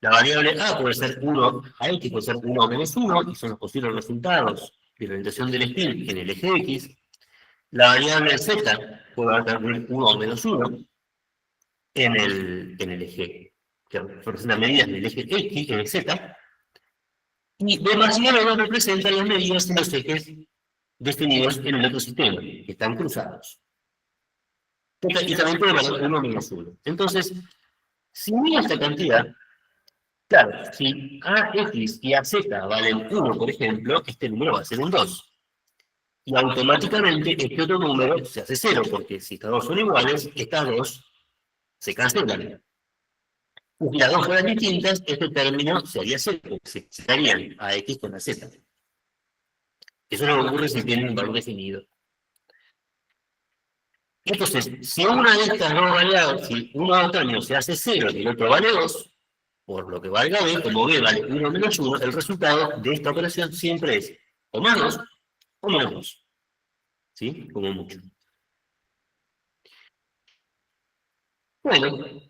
La variable A puede ser 1 a X, puede ser 1 o menos 1, y son los posibles resultados de la orientación del spin en el eje X. La variable Z puede ser 1 o menos 1 en el eje, que representa medidas del eje X, en el Z. Y B más y B representa las medidas en los ejes definidos en el otro sistema, que están cruzados. Y también puede valer 1 menos 1. Entonces, si mira esta cantidad, claro, si AX y AZ valen 1, por ejemplo, este número va a ser un 2. Y automáticamente este otro número se hace 0, porque si estas dos son iguales, estas dos se cancelan. Si las dos fueran distintas, este término sería 0, porque se estarían AX con AZ. Eso no ocurre si tienen un valor definido. Entonces, si una de estas dos variables, si uno de los términos se hace 0 y el otro vale 2, por lo que valga B, como B vale 1 menos 1, el resultado de esta operación siempre es o más 2 o menos 2. ¿Sí? Como mucho. Bueno,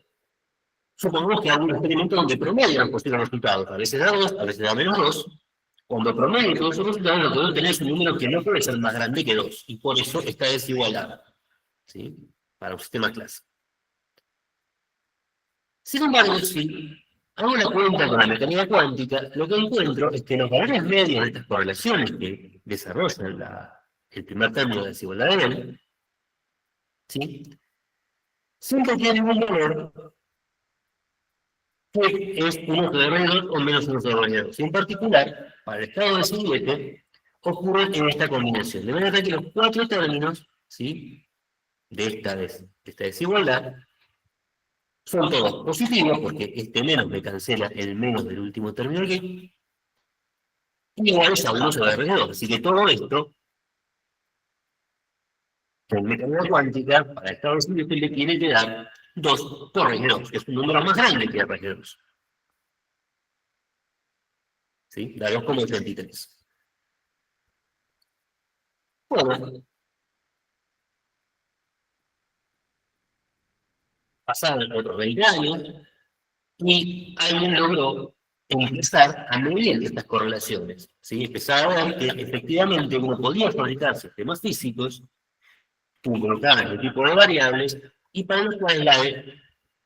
supongamos que hago un experimento donde promedio los posibles resultados. A veces da 2, a veces da menos 2. Cuando promedio todos esos resultados, lo que voy a tener es un número que no puede ser más grande que 2. Y por eso está desigualada. ¿Sí? Para un sistema clásico. Sin embargo, si hago la cuenta con la mecánica cuántica, lo que encuentro es que los valores medios de estas correlaciones que desarrollan el primer término de desigualdad de Bell, ¿sí?, siempre tienen un valor que es un uso de R2 o menos un uso de R2. Y en particular, para el estado de singlete, ocurre en esta combinación. De manera que los cuatro términos, ¿sí?, de esta desigualdad son todos positivos, porque este menos me cancela el menos del último término aquí, y iguales a 1 sobre R2. Así que todo esto, en mecánica cuántica, para el estado de singlete, le tiene que dar 2 por R2, que es un número más grande que R2. ¿Sí? Da 2,83. Bueno, pasaron otros 20 años y alguien logró empezar a medir estas correlaciones. ¿Sí? Empezar a ver que efectivamente uno podía fabricar sistemas físicos que involucraban este tipo de variables y para los cuales la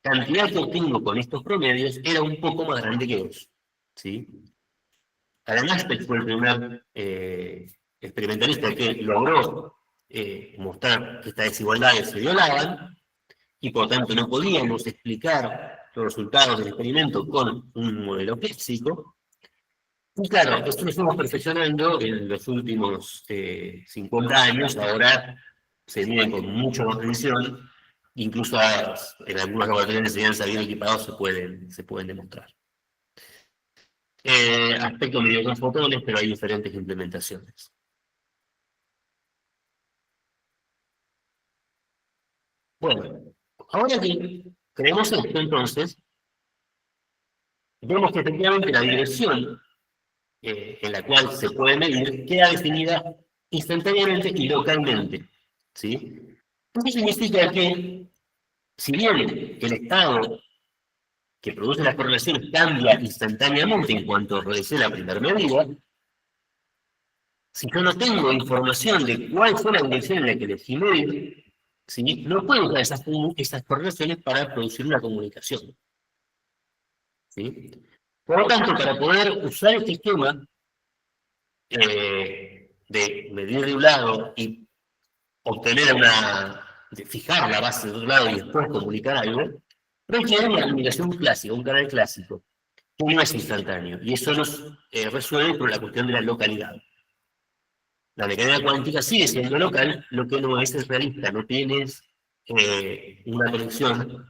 cantidad que obtengo con estos promedios era un poco más grande que 2. ¿Sí? Alan Aspect fue el primer experimentalista que logró mostrar que estas desigualdades se violaban y por tanto no podíamos explicar los resultados del experimento con un modelo físico. Y claro, esto lo fuimos perfeccionando en los últimos 50 años, ahora se mide con mucha más precisión, incluso en algunos laboratorios de enseñanza bien equipados se pueden demostrar. Aspecto medio con fotones, pero hay diferentes implementaciones. Bueno, ahora que creemos esto, entonces, vemos que efectivamente la dirección en la cual se puede medir queda definida instantáneamente y localmente. ¿Sí? Esto significa que, si bien el estado que produce las correlaciones cambia instantáneamente en cuanto realicé la primera medida, si yo no tengo información de cuál fue la dirección en la que elegí medir, ¿sí?, no puedo usar esas correlaciones para producir una comunicación. ¿Sí? Por lo tanto, para poder usar este esquema de medir de un lado y obtener de fijar la base de otro lado y después comunicar algo, requiere una comunicación clásica, un canal clásico, que no es instantáneo. Y eso nos resuelve con la cuestión de la localidad. La mecánica cuántica sigue siendo local, lo que no es realista, no tienes una conexión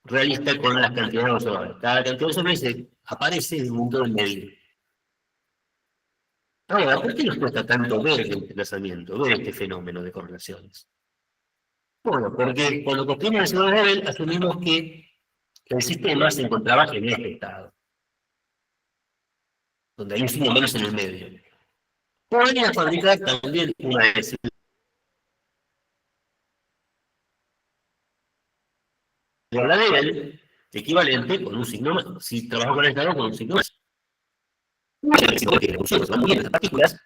realista con las cantidades de observadores. Cada cantidad de observadores aparece en el mundo del medir. Ahora, ¿por qué nos cuesta tanto ver el desplazamiento, ver este fenómeno de correlaciones? Bueno, porque cuando construimos el segundo nivel, asumimos que el sistema se encontraba en este estado, donde hay un signo menos en el medio. Podría fabricar también una desigualdad de nivel equivalente con un signo más. Si trabajo con el estado, con un signo más. Que la función se van moviendo las partículas,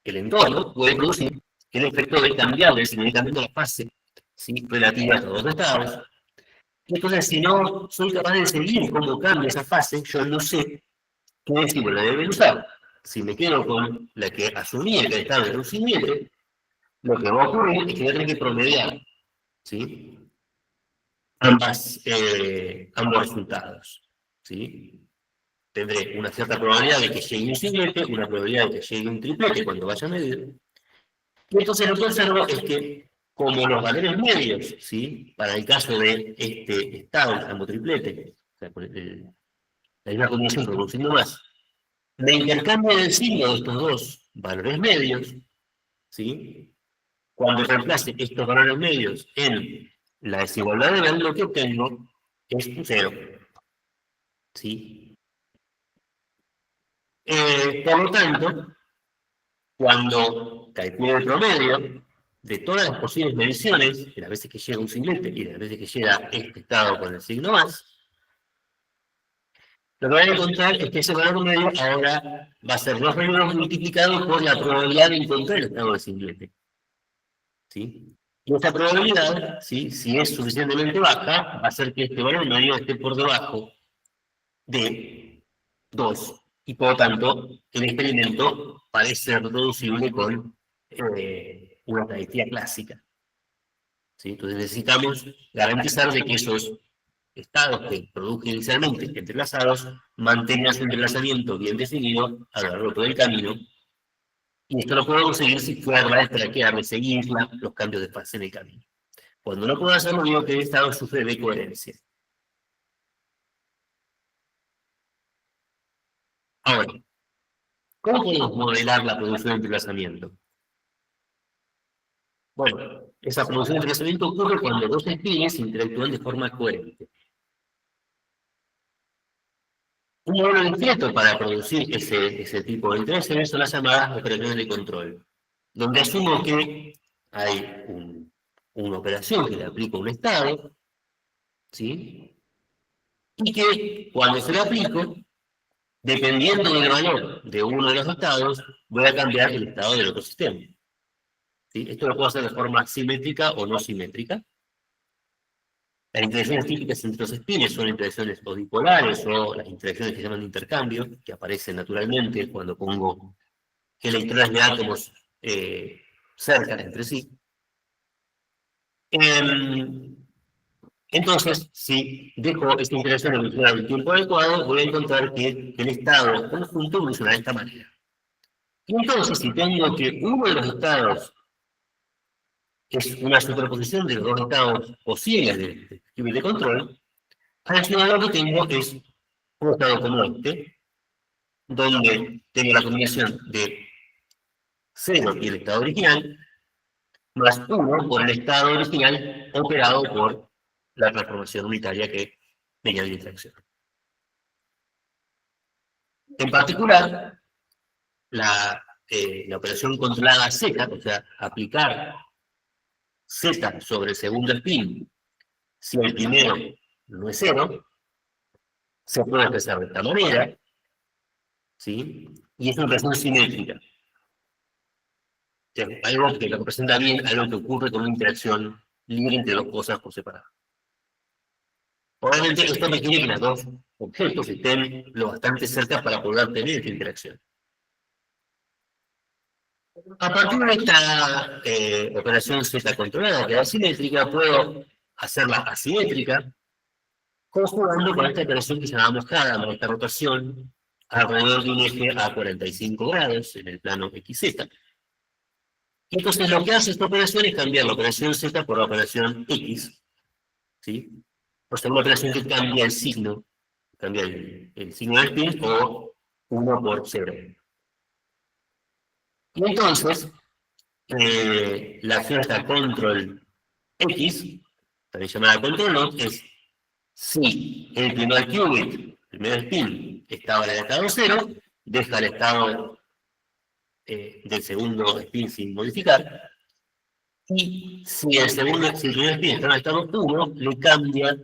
el entorno puede producir el efecto de cambiar significativamente la fase, ¿sí?, relativa a todos los estados. Entonces, si no soy capaz de seguir cómo cambia esa fase, yo no sé qué desigualdad debe usar. Si me quedo con la que asumía que el estado era un siguiente, lo que va a ocurrir es que voy a tener que promediar, ¿sí?, ambos resultados. ¿Sí? Tendré una cierta probabilidad de que llegue un siguiente, una probabilidad de que llegue un triplete cuando vaya a medir. Y entonces lo que observo es que, como los valores medios, ¿sí?, para el caso de este estado, el campo triplete, o sea, la misma combinación con un signo más, me intercambio el signo de estos dos valores medios, ¿sí? Cuando reemplace estos valores medios en la desigualdad de ver, lo que obtengo es un cero. ¿Sí? Por lo tanto, cuando calculo el promedio de todas las posibles mediciones, de las veces que llega un singlete y de las veces que llega este estado con el signo más, lo que voy a encontrar es que ese valor medio ahora va a ser 2 menos multiplicado por la probabilidad de encontrar el estado de singlete. ¿Sí? Y esta probabilidad, ¿sí?, si es suficientemente baja, va a hacer que este valor medio esté por debajo de 2. Y por lo tanto, el experimento parece reproducible con una estadística clásica. ¿Sí? Entonces necesitamos garantizar de que esos estados que produje inicialmente entrelazados mantengan su entrelazamiento bien definido a lo largo de todo el camino. Y esto lo puedo conseguir si fuera para quedarme seguir los cambios de fase en el camino. Cuando no puedo hacerlo, digo que el estado sufre de coherencia. Ahora, ¿cómo podemos modelar la producción de entrelazamiento? Bueno, esa producción de entrelazamiento ocurre cuando dos espines interactúan de forma coherente. Un modelo discreto para producir ese tipo de interacciones son las llamadas operaciones de control, donde asumo que hay una operación que le aplico a un estado, ¿sí? Y que cuando se le aplico, dependiendo del valor de uno de los estados, voy a cambiar el estado del otro sistema. ¿Sí? Esto lo puedo hacer de forma simétrica o no simétrica. Las interacciones típicas entre los espines son interacciones o dipolares o las interacciones que se llaman de intercambio, que aparecen naturalmente cuando pongo electrones de átomos cerca entre sí. Entonces, si dejo esta interacción evolucionar en el tiempo adecuado, voy a encontrar que el estado conjunto evoluciona de esta manera. Y entonces, si tengo que uno de los estados es una superposición de los dos estados posibles de qubit de control, adicional lo que tengo es un estado como este, donde tengo la combinación de 0 y el estado original, más 1 por el estado original operado por la transformación unitaria que venía de la interacción. En particular, la operación controlada Z, o sea, aplicar Z sobre el segundo spin, si el primero no es 0, se puede expresar de esta manera, ¿sí? Y es una operación simétrica. Algo que representa bien algo que ocurre con una interacción libre entre dos cosas por separado. Obviamente esto requiere que los dos objetos estén lo bastante cerca para poder tener esta interacción. A partir de esta operación Z controlada, que es asimétrica, puedo hacerla asimétrica, conjugando con esta operación que llamamos Hadamard, esta rotación alrededor de un eje a 45 grados en el plano XZ. Entonces lo que hace esta operación es cambiar la operación Z por la operación X, ¿sí? O sea, una operación que cambia el signo, cambia el signo del spin o 1 por 0. Y entonces, la acción está control X, también llamada control not, es si el primer qubit, el primer spin, estaba en el estado 0, deja el estado del segundo spin sin modificar, y si el primer spin está en el estado 1, le cambia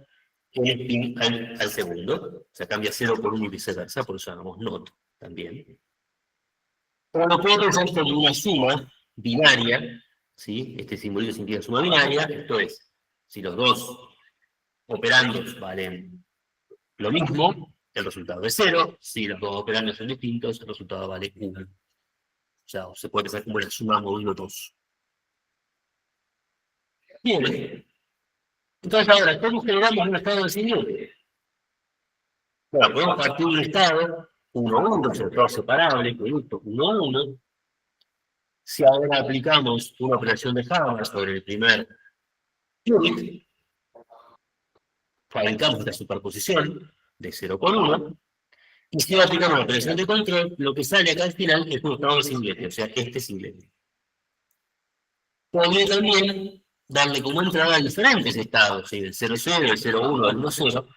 el spin al segundo, o sea, cambia 0 por 1 y viceversa, por eso llamamos not también. Pero lo puedo pensar como una suma binaria, ¿sí? Este simbolito significa suma binaria, esto es, si los dos operandos valen lo mismo, el resultado es 0, si los dos operandos son distintos, el resultado vale 1. O sea, se puede pensar como la suma módulo 2. Bien. Entonces ahora, ¿cómo generamos un estado de simbiote? Bueno, podemos partir de un estado 1-1, o sea, todo separable, producto 1-1. Si ahora aplicamos una operación de Hadamard sobre el primer qubit, fabricamos esta superposición de 0 con 1, y si aplicamos la operación de control, lo que sale acá al final es un estado de singlete, o sea, este singlete. Podría también darle como entrada a diferentes estados, ¿sí? El 0-0, el 0-1, el 1-0.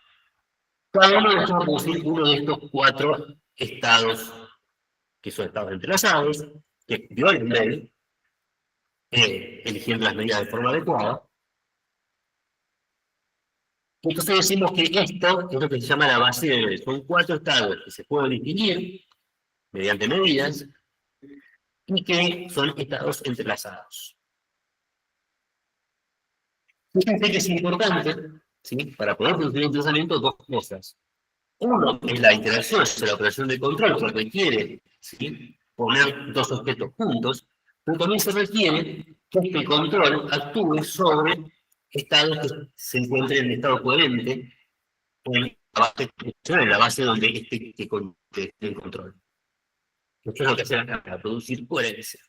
Cada uno va a producir uno de estos 4 estados, que son estados entrelazados, que violen Bell, eligiendo las medidas de forma adecuada. Entonces decimos que esto es lo que se llama la base de Bell. Son 4 estados que se pueden distinguir mediante medidas y que son estados entrelazados. Fíjense que es importante, ¿sí? Para poder producir un entrelazamiento, dos cosas. Uno es la interacción, o sea, la operación de control que requiere, ¿sí? Poner dos objetos juntos, pero también se requiere que este control actúe sobre estados que se encuentren en estado coherente en la base donde que esté el control. Esto es lo que hace acá para producir coherencia.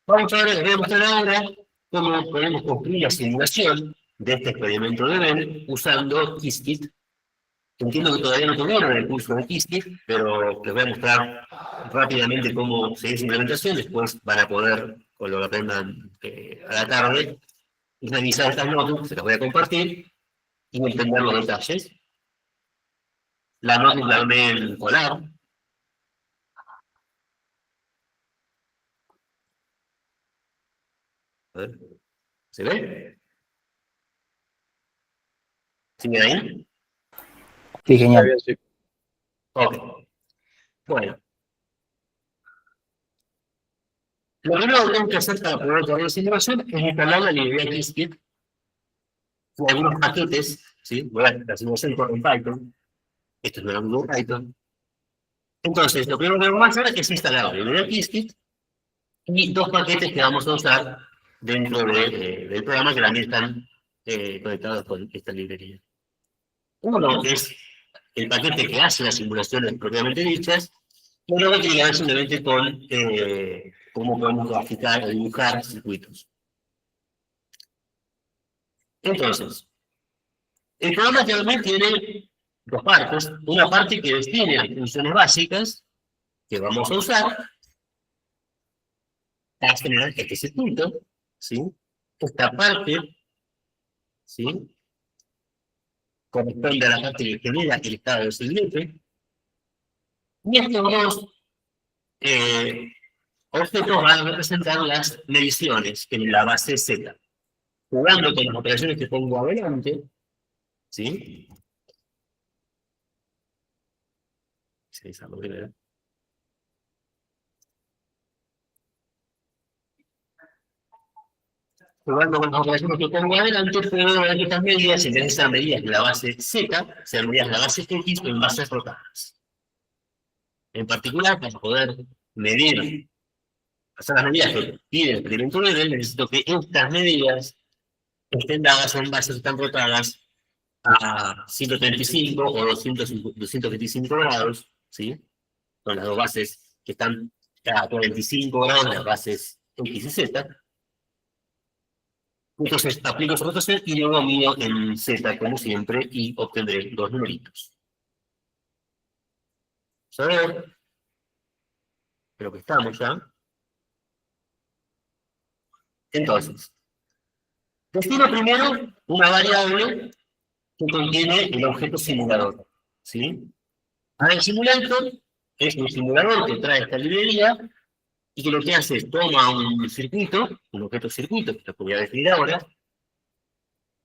Vamos a ver, voy a mostrar ahora cómo podemos construir la simulación de este experimento de Bell usando Qiskit. Entiendo que todavía no tuvieron el curso de Qiskit, pero les voy a mostrar rápidamente cómo seguir su implementación. Después van a poder, con lo que aprendan a la tarde, revisar estas notebooks, se las voy a compartir, y entender los detalles. La notebook la armé en Colab. A ver, ¿se ve? ¿Sigue ahí? Sí, genial. Ok. Bueno. Lo primero que tengo que hacer para poder tener esa simulación es instalar la librería Qiskit con algunos paquetes, ¿sí? Bueno, la simulación corre en Python. Esto es un Python. Entonces, lo primero que vamos a hacer es instalar la librería Qiskit y dos paquetes que vamos a usar dentro del programa que también están conectados con esta librería. Uno es el paquete que hace las simulaciones propiamente dichas, y luego tiene que ver simplemente con cómo podemos graficar o dibujar circuitos. Entonces, el programa realmente tiene dos partes. Una parte que define las funciones básicas que vamos a usar para generar este circuito, ¿sí? Esta parte, ¿sí?, corresponde a la parte que genera el estado del siguiente. Y estos dos objetos van a representar las mediciones en la base Z. Jugando con las operaciones que pongo adelante, ¿sí? Sí, esa lo primero. Jugando con las operaciones que pongo adelante, puedo ver que estas medidas, en vez de ser medidas de la base Z, sean medidas de la base X o en bases rotadas. En particular, para poder medir, hacer las medidas que pide el experimento de Bell, necesito que estas medidas estén dadas en bases que están rotadas a 135 o 225 grados, ¿sí? Son las dos bases que están a 45 grados, las bases X y Z. Entonces aplico esa rotación y luego mido en Z como siempre y obtendré dos numeritos. Vamos a ver. Creo que estamos ya. Entonces, defino primero una variable que contiene el objeto simulador, ¿sí? Ahora, el simulator es un simulador que trae esta librería y que lo que hace es toma un circuito, un objeto circuito, que lo voy a definir ahora,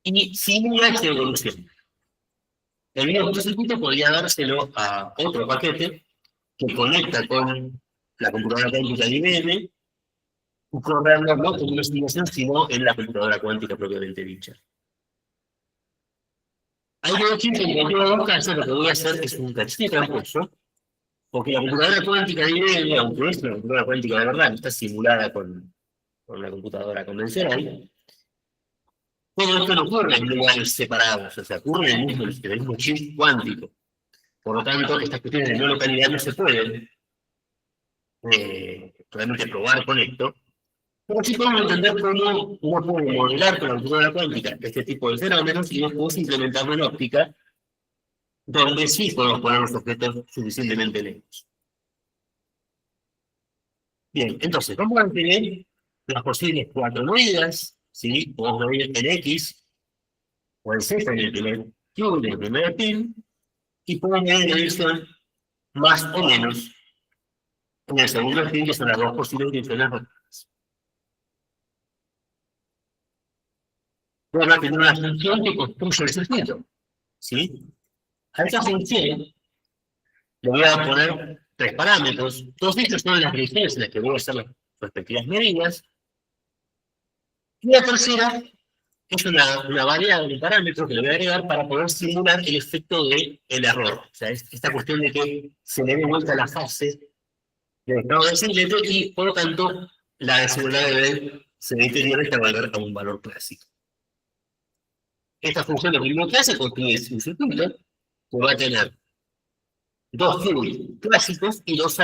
y simula esta evolución. El mismo objeto circuito podría dárselo a otro paquete que conecta con la computadora cuántica de IBM y correrlo no como una simulación, sino en la computadora cuántica propiamente dicha. Hay que decir que en cualquiera de los casos lo que voy a hacer es un cachete tramposo, porque la computadora cuántica de IBM, aunque es una computadora cuántica de verdad, está simulada con la computadora convencional, todo esto no ocurre en lugares separados, o sea, ocurre en el mismo chip cuántico. Por lo tanto, estas cuestiones de no localidad no se pueden realmente probar con esto, pero sí podemos entender cómo uno puede modelar con la computadora cuántica este tipo de fenómenos y después implementarlo en óptica, donde sí podemos poner los objetos suficientemente lejos. Bien, entonces, vamos a definir las posibles cuatro medidas, ¿sí? Podemos medir en X o en Z en el primer Q, en el primer pin, y podemos medir la dirección más o menos en el segundo pin, que son las dos posibles direcciones rotadas. Vamos a tener una función que construye el circuito, ¿sí? A esa función le voy a poner tres parámetros. Todos estos son las direcciones en las que voy a hacer las respectivas medidas. Y la tercera es una variable de parámetros que le voy a agregar para poder simular el efecto del error. O sea, es esta cuestión de que se le dé vuelta la fase del estado del siguiente y, por lo tanto, la desigualdad de Bell se deteriora hasta volver a un valor clásico. Esta función lo primero que hace es construir un circuito que va a tener dos qubits clásicos y dos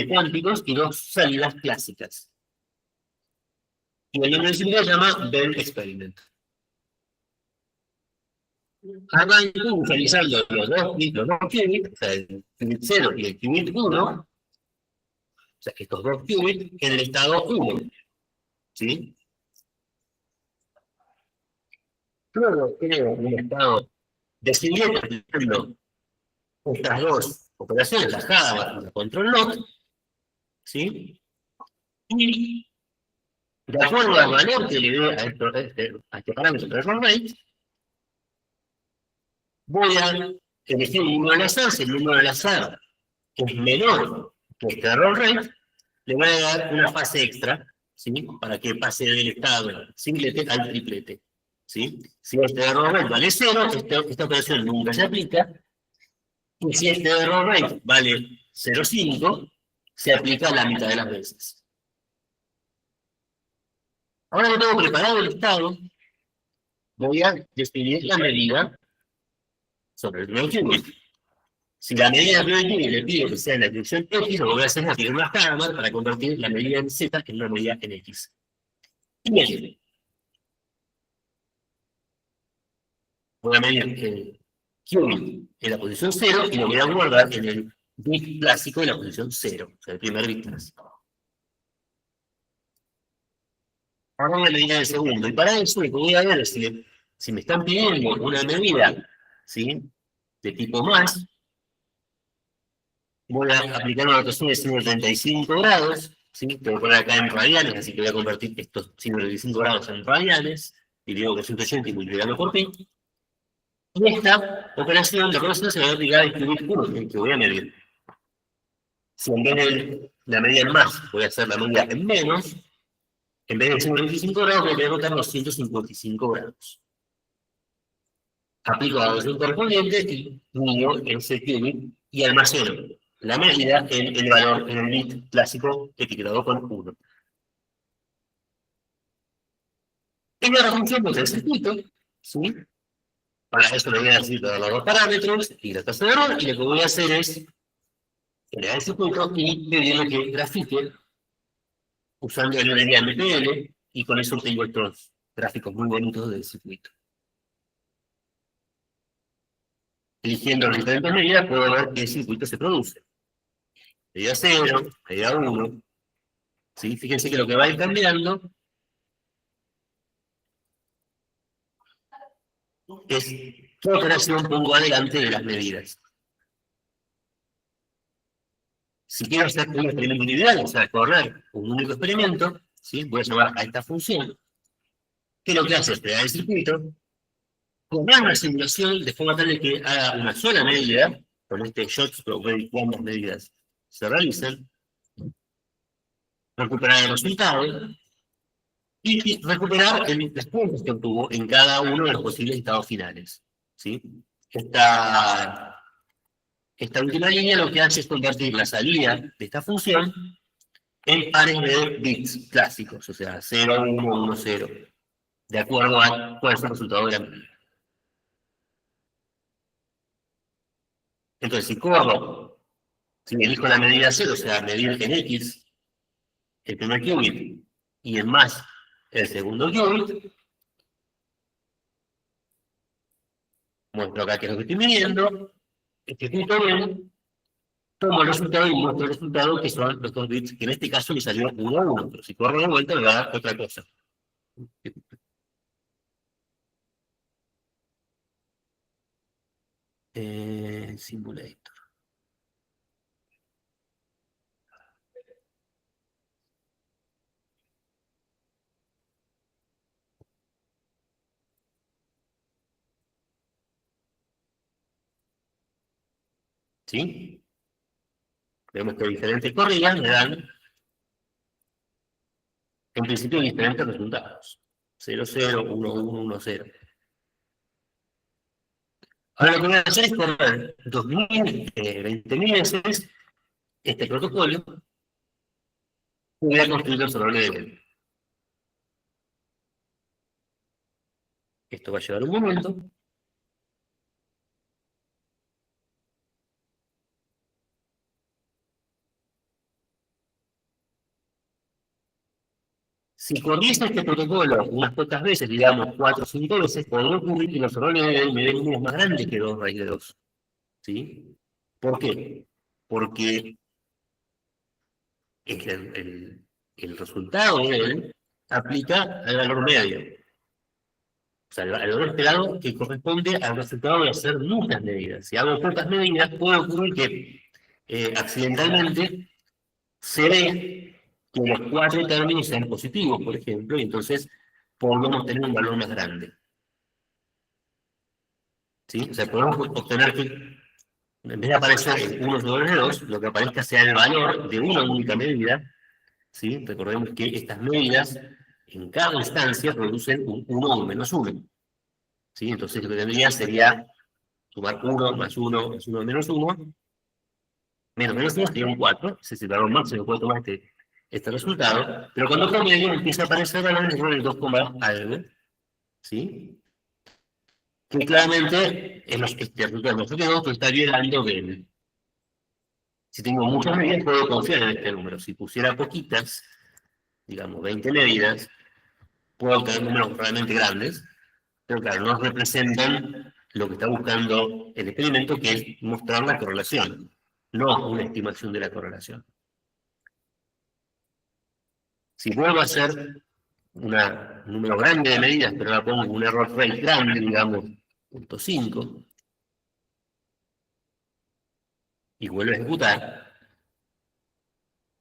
cuánticos y dos salidas clásicas. Y el nombre del circuito se llama Bell Experiment. Arranco utilizando los dos qubits, o sea, el qubit 0 y el qubit 1, o sea, estos dos qubits en el estado 1, ¿sí? Luego creo un estado decidiendo aplicando estas dos operaciones, la JAVA y la control lock, ¿sí? Y de acuerdo al valor que le dé a este parámetro de error rate, voy a elegir un número al azar. Si el número al azar es menor que este error rate, le voy a dar una fase extra, ¿sí? Para que pase del estado singlete al triplete, ¿sí? Si este error rate vale 0, esta operación nunca se aplica. Y si este error rate vale 0,5, se aplica la mitad de las veces. Ahora que tengo preparado el estado, voy a definir la medida sobre el primer qubit. Si la medida del primer qubit le pido que sea en la dirección X, lo que voy a hacer es tirar una cámara para convertir la medida en Z en una medida en X. Y bien, voy a medir el qubit en la posición 0 y lo voy a guardar en el bit clásico en la posición 0, o sea, el primer bit clásico. Ahora voy a medir el segundo. Y para eso lo que voy a ver es si me están pidiendo una medida, ¿sí?, de tipo más, voy a aplicar una rotación de 135 grados, ¿sí? Tengo que poner acá en radianes, así que voy a convertir estos 135 grados en radianes, y digo que 180 y multiplicando por pi. Y esta operación de rotación se va a aplicar al qubit 1, el que voy a medir. Si en vez de la medida en más, voy a hacer la medida en menos, en vez de 135 grados, voy a rotar los 155 grados. Aplico la rotación correspondiente y mido ese qubit y almaceno la medida en el valor, en el bit clásico etiquetado con 1. Tengo la función del circuito, ¿sí? Para eso le voy a decir todos los dos parámetros y la tasa de error, y lo que voy a hacer es crear el circuito y pedirle que grafique usando el MPL, y con eso tengo estos gráficos muy bonitos del circuito. Eligiendo las diferentes medidas, puedo ver qué circuito se produce. Medida 0, medida 1. ¿Sí? Fíjense que lo que va a ir cambiando es qué operación pongo adelante de las medidas. Si quiero hacer un experimento individual, o sea, correr un único experimento, ¿sí?, voy a llamar a esta función, que lo que hace es crear el circuito, poner una simulación de forma tal de que haga una sola medida, con este shots, pero ver cuántas medidas se realizan, recuperar el resultado, y recuperar los puntos que obtuvo en cada uno de los posibles estados finales, ¿sí? Esta última línea lo que hace es convertir la salida de esta función en pares de bits clásicos, o sea, 0, 1, 1, 0, de acuerdo a cuál es el resultado de la medida. Entonces, si elijo la medida 0, o sea, medir en X el primer qubit y en más el segundo qubit, muestro acá que es lo que estoy midiendo, ejecuto bien, tomo el resultado y muestro el resultado, que son los dos bits, que en este caso me salió 1, 1, pero si corro de vuelta me va a dar otra cosa. Simulator. ¿Sí? Vemos que diferentes corridas me dan, en principio, diferentes resultados. 0, 0, 1, 1, 1, 0. Ahora lo que voy a hacer es correr 20.000 veces este protocolo y voy a construir sobre el Esto va a llevar un momento. Si corriese este protocolo unas pocas veces, digamos 4 o 5 veces, podría ocurrir que los errores de él me den números más grandes que 2 raíz de 2. ¿Sí? ¿Por qué? Porque el resultado de él aplica al valor medio. O sea, el valor esperado que corresponde al resultado de hacer muchas medidas. Si hago pocas medidas, puede ocurrir que accidentalmente se ve que los 4 términos sean positivos, por ejemplo, y entonces podemos tener un valor más grande. ¿Sí? O sea, podemos obtener que en vez de aparecer el 1 sobre 2, lo que aparezca sea el valor de una única medida. ¿Sí? Recordemos que estas medidas en cada instancia producen un 1 o un menos 1. ¿Sí? Entonces lo que tendría sería sumar 1 más 1 más 1 menos 1. Menos 1 sería un 4. Ese es el valor máximo que puede tomar este resultado. Pero cuando promedio empieza a aparecer valores del 2, algo. ¿Sí? Que claramente es este resultado de nosotros que está violando del. Si tengo muchas medidas, puedo confiar en este número. Si pusiera poquitas, digamos 20 medidas, puedo obtener números realmente grandes, pero claro, no representan lo que está buscando el experimento, que es mostrar la correlación, no una estimación de la correlación. Si vuelvo a hacer un número grande de medidas, pero la pongo un error rate grande, digamos, 0.5, y vuelvo a ejecutar,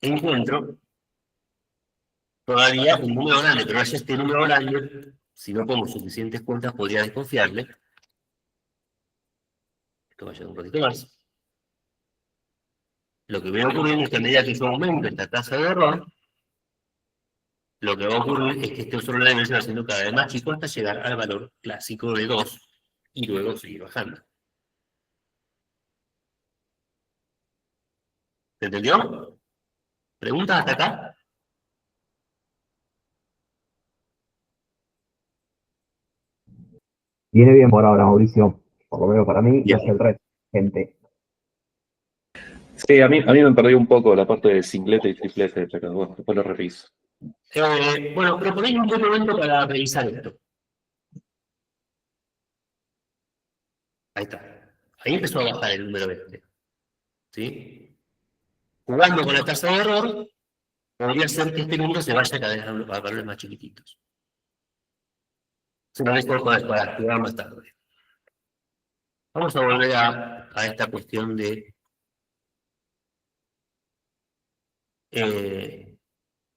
encuentro todavía un número grande, pero es este número grande, si no pongo suficientes cuentas, podría desconfiarle. Esto va a llevar un ratito más. Lo que va a ocurrir es que a medida que yo aumento esta tasa de error, lo que va a ocurrir es que este usuario de la dimensión va siendo cada vez más chico hasta llegar al valor clásico de 2 y luego seguir bajando. ¿Se entendió? ¿Preguntas hasta acá? Viene bien por ahora, Mauricio. Por lo menos para mí, y Bien. hacia el resto, gente. Sí, a mí me perdió un poco la parte de singlete y triplete, pero bueno, después lo reviso. Bueno, proponéis un buen momento para revisar esto. Ahí está. Ahí empezó a bajar el número este. ¿Sí? Jugando con la tasa de error, podría ser que este número se vaya cada vez a valores más chiquititos. Se lo dejo para jugar más tarde. Vamos a volver a esta cuestión de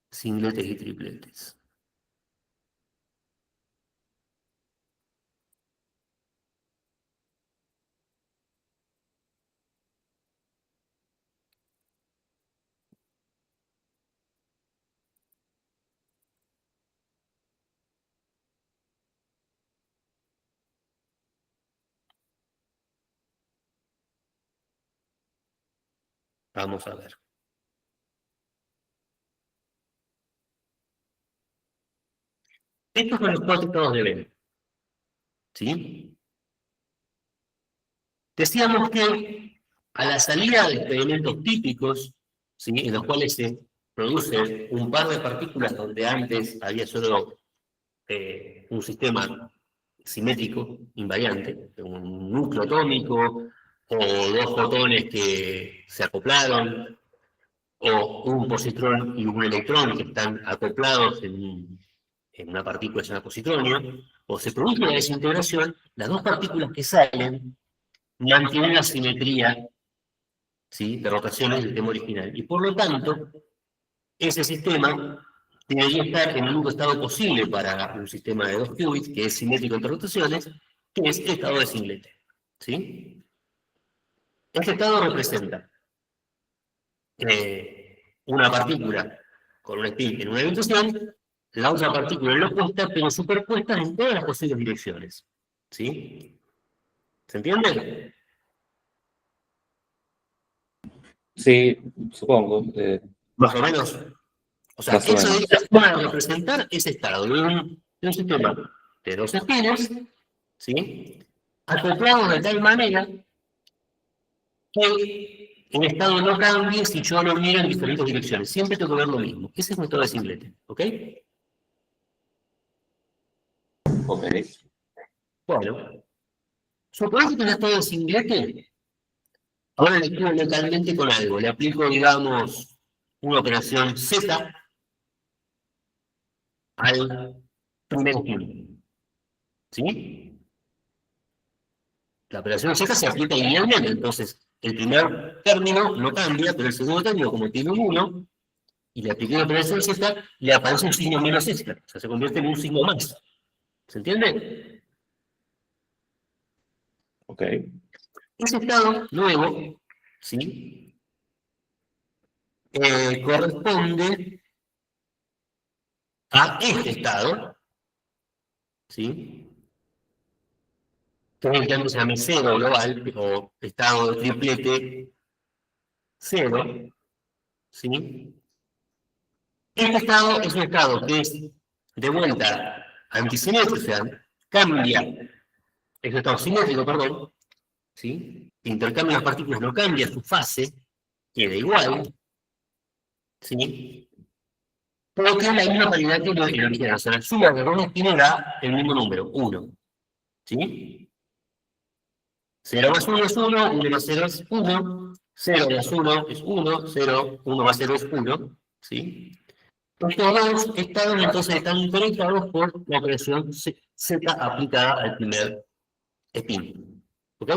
singletes y tripletes. Vamos a ver. Estos son los 4 estados de Venn. ¿Sí? Decíamos que a la salida de experimentos típicos, ¿sí?, en los cuales se produce un par de partículas donde antes había solo un sistema simétrico, invariante, un núcleo atómico, o 2 fotones que se acoplaron, o un positrón y un electrón que están acoplados en una partícula que se llama positronio, o se produce una desintegración, las 2 partículas que salen mantienen la simetría, ¿sí?, de rotaciones del tema original. Y por lo tanto, ese sistema debería estar en el único estado posible para un sistema de 2 qubits, que es simétrico entre rotaciones, que es el estado de singlete. ¿Sí? Este estado representa una partícula con un spin en una dirección, la otra partícula en la opuesta, pero superpuestas en todas las posibles direcciones. ¿Sí? ¿Se entiende? Sí, supongo. Más o menos. O sea, Más o eso menos. es para representar ese estado de un sistema de dos espines, ¿sí? Acoplados de tal manera que el estado no cambie si yo lo miro en diferentes direcciones. Siempre tengo que ver lo mismo. Ese es mi estado de singlete, ¿ok? Ok. Bueno, supongo que tenés estado de singlete. Ahora le escribo localmente con algo. Le aplico, digamos, una operación Z al primer espín. ¿Sí? La operación Z se aplica linealmente, entonces el primer término no cambia, pero el segundo término, como tiene un 1, y le apliqué la operación Z, le aparece un signo menos extra, o sea, se convierte en un signo más. ¿Se entiende? Ok. Ese estado nuevo, ¿sí? Corresponde a este estado, ¿sí? Que es el que antes se llama cero global, o estado de triplete cero, ¿sí? Este estado es un estado que es de vuelta antisimétrico, o sea, cambia, es un estado simétrico, perdón, ¿sí? Intercambia las partículas, no cambia su fase, queda igual, ¿sí? Pero tiene la misma paridad que el original, o sea, la suma de dos espines da el mismo número, 1, ¿sí? 0 más 1 es 1, 1 más 0 es 1, 0 más 1 es 1, 0, 1 más 0 es 1, ¿sí? Estos dos estados entonces están conectados por la operación Z aplicada al primer spin. ¿Ok?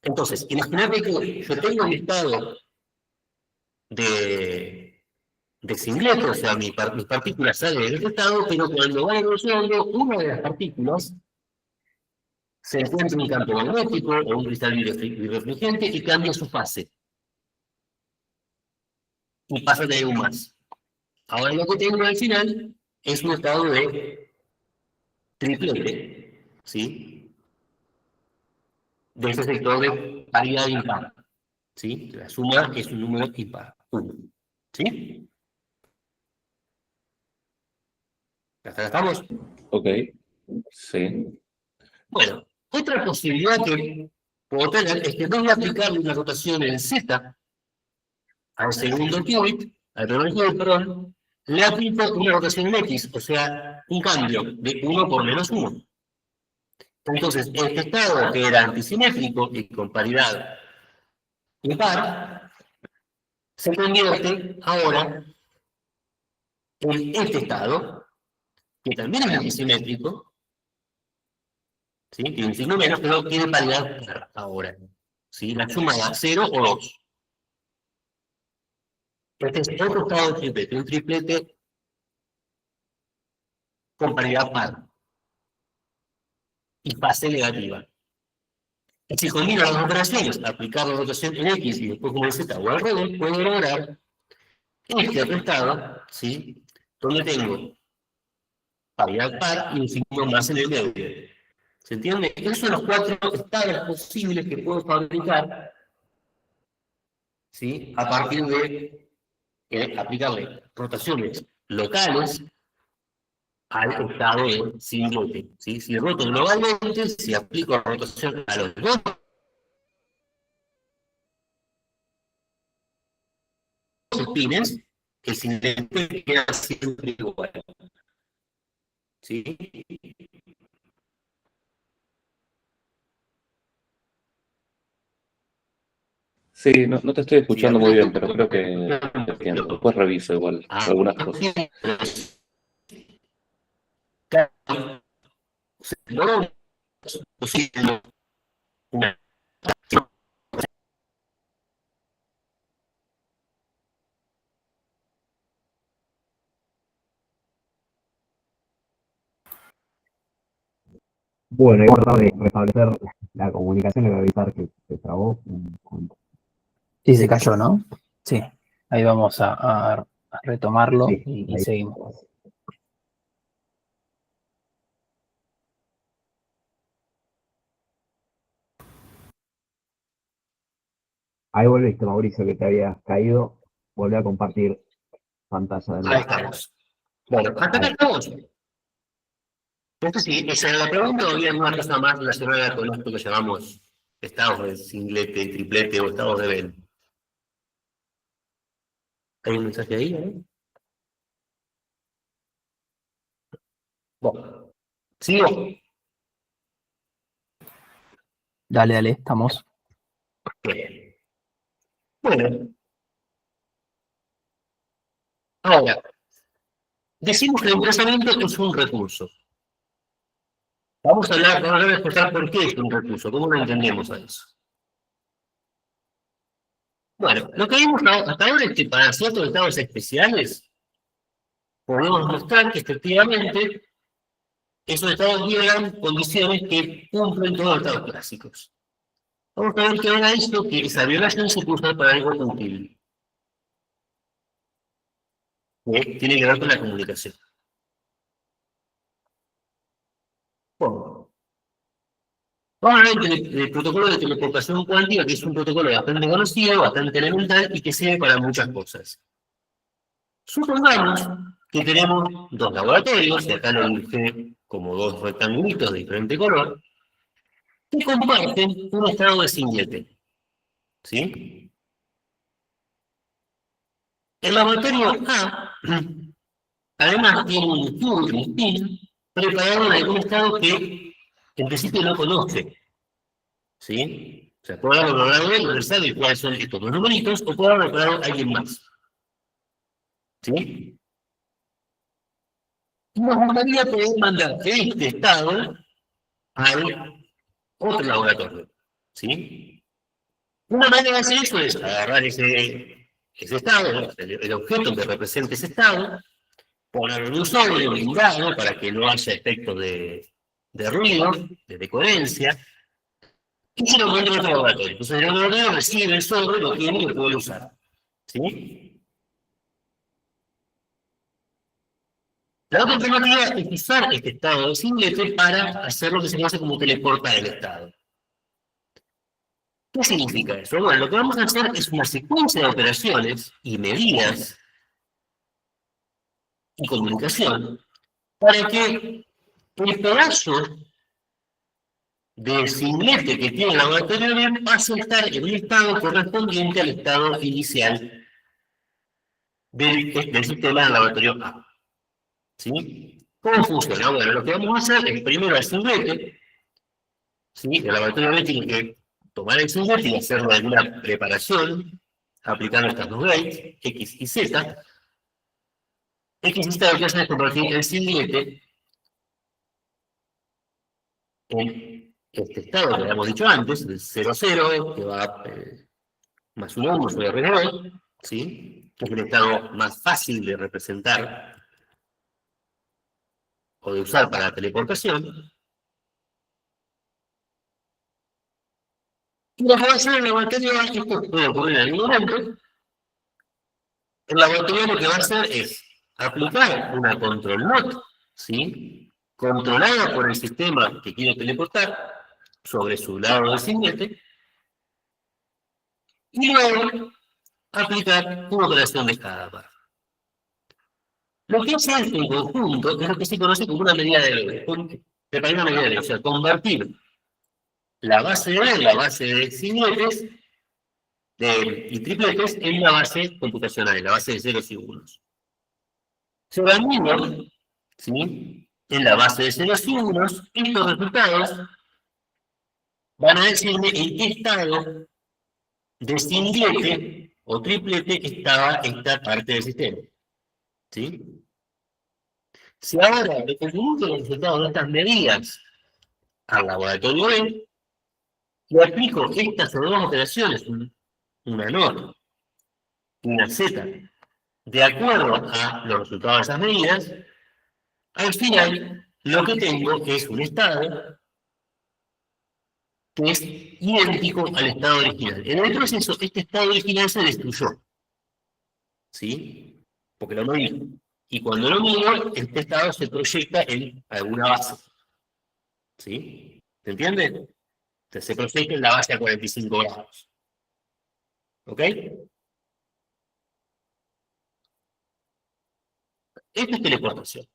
Entonces, imagínate que yo tengo mi estado de singlete, o sea, mis partículas salen de este estado, pero cuando va evolucionando, una de las partículas se encuentra en un campo magnético o un cristal birrefringente y cambia su fase. Y pasa a tener un más. Ahora lo que tengo al final es un estado de triplete, ¿sí? De ese sector de paridad impar, ¿sí? La suma es un número impar, 1, ¿sí? ¿Hasta acá estamos? Ok. Sí. Bueno, otra posibilidad que puedo tener es que en vez de aplicarle una rotación en Z al segundo qubit, al primer qubit, perdón, le aplico una rotación en X, o sea, un cambio de 1 por menos 1. Entonces, este estado que era antisimétrico y con paridad impar, se convierte ahora en este estado, que también es antisimétrico, ¿sí? Tiene un signo menos, pero tiene paridad par ahora. ¿Sí? La suma da 0 o 2. Este es otro estado de triplete, un triplete con paridad par y fase negativa. Y si combino las dos operaciones, aplicar la rotación en X y después con el Z o al revés, puedo lograr este otro estado, ¿sí? Donde tengo paridad par y un signo más en el medio. ¿Se entiende? Esos son los 4 estados posibles que puedo fabricar, ¿sí? A partir de aplicarle rotaciones locales al estado de singlete, ¿sí? Si roto globalmente, si aplico rotación a los dos espines, el singlete queda siempre igual, ¿sí? Sí, no, no te estoy Si escuchando muy bien, pero creo que te entiendo. Después reviso igual algunas cosas. Bueno, he tratado de restablecer la comunicación, le voy a avisar que se trabó. Sí, se cayó, ¿no? Sí. Ahí vamos a retomarlo Sí, y ahí. seguimos. Ahí volviste, Mauricio, que te habías caído. Volví a compartir pantalla de Ahí nuevo. estamos. Bueno, hasta acá estamos. Entonces, sí, esa era la pregunta, o había alguna cosa más relacionada con esto que llamamos estados de singlete, triplete o estados de Venn. ¿Hay un mensaje ahí? Bueno, ¿sigo? Dale, estamos. Bien. Bueno, ahora, decimos que el emplazamiento es un recurso. Vamos a explicar por qué es un recurso, cómo lo entendemos a eso. Bueno, lo que vimos hasta ahora es que para ciertos estados especiales podemos mostrar que efectivamente esos estados llegan condiciones que cumplen todos los estados clásicos. Vamos a ver que ahora esto, que esa violación se puede usar para algo útil, que tiene que ver con la comunicación. Bueno, vamos a ver el protocolo de teleportación cuántica, que es un protocolo bastante conocido, bastante elemental y que sirve para muchas cosas. Supongamos que tenemos dos laboratorios, y acá lo dibujé como dos rectangulitos de diferente color, que comparten un estado de singlete. ¿Sí? El laboratorio A, además, tiene un tubo, un spin, preparado en algún estado que en principio no conoce. ¿Sí? O sea, puede haberlo preparado él, no sabe cuáles son estos dos numeritos, o puede haberlo preparado alguien más. ¿Sí? Y nos gustaría poder mandar este estado al otro laboratorio. ¿Sí? Una manera de hacer eso es agarrar ese estado, el objeto que representa ese estado, ponerlo en un sobre blindado para que no haya efectos de ruido, de coherencia, y se lo manda a otro laboratorio. Entonces el laboratorio recibe el sobre, lo tiene y lo puede usar. ¿Sí? La otra alternativa es usar este estado de singlete para hacer lo que se conoce como teleportar el estado. ¿Qué significa eso? Bueno, lo que vamos a hacer es una secuencia de operaciones y medidas y comunicación para que el pedazo de singlete que tiene el laboratorio B pase a estar en un estado correspondiente al estado inicial del sistema del laboratorio A. ¿Sí? ¿Cómo funciona? Bueno, lo que vamos a hacer es primero el singlete. ¿Sí? El laboratorio B tiene que tomar el singlete y hacerle alguna preparación aplicando estas dos gates, X y Z. X y Z lo que hacen es convertir el singlete en este estado que habíamos dicho antes, el 0, 0, que va más 1, 1 sobre R2, ¿sí? Que es el estado más fácil de representar o de usar para la teleportación. Y lo que va a hacer el laboratorio, esto puede ocurrir en algún momento, el laboratorio lo que va a hacer es aplicar una control NOT, ¿sí? Controlada por el sistema que quiere teleportar sobre su lado del singlete, y luego aplicar una operación de cada par. Lo que hace esto en conjunto es lo que se conoce como una medida de Lorentz, una medida de Lorentz, o sea, convertir la base de la base de singletes y tripletes en una base computacional, la base de ceros y unos. Se van viendo, ¿sí? En la base de ceros y unos, estos resultados van a decirme en qué estado de singlete o triplete estaba esta parte del sistema. ¿Sí? Si ahora le conjunto los resultados de estas medidas al laboratorio B, le aplico estas dos operaciones, una NOT y una Z, de acuerdo a los resultados de esas medidas, al final lo que tengo es un estado que es idéntico al estado original. En el proceso, este estado original se destruyó. ¿Sí? Porque lo moví. Y cuando lo muevo, este estado se proyecta en alguna base. ¿Sí? ¿Se entiende? Entonces se proyecta en la base a 45 grados. ¿Ok? Esto es teleportación.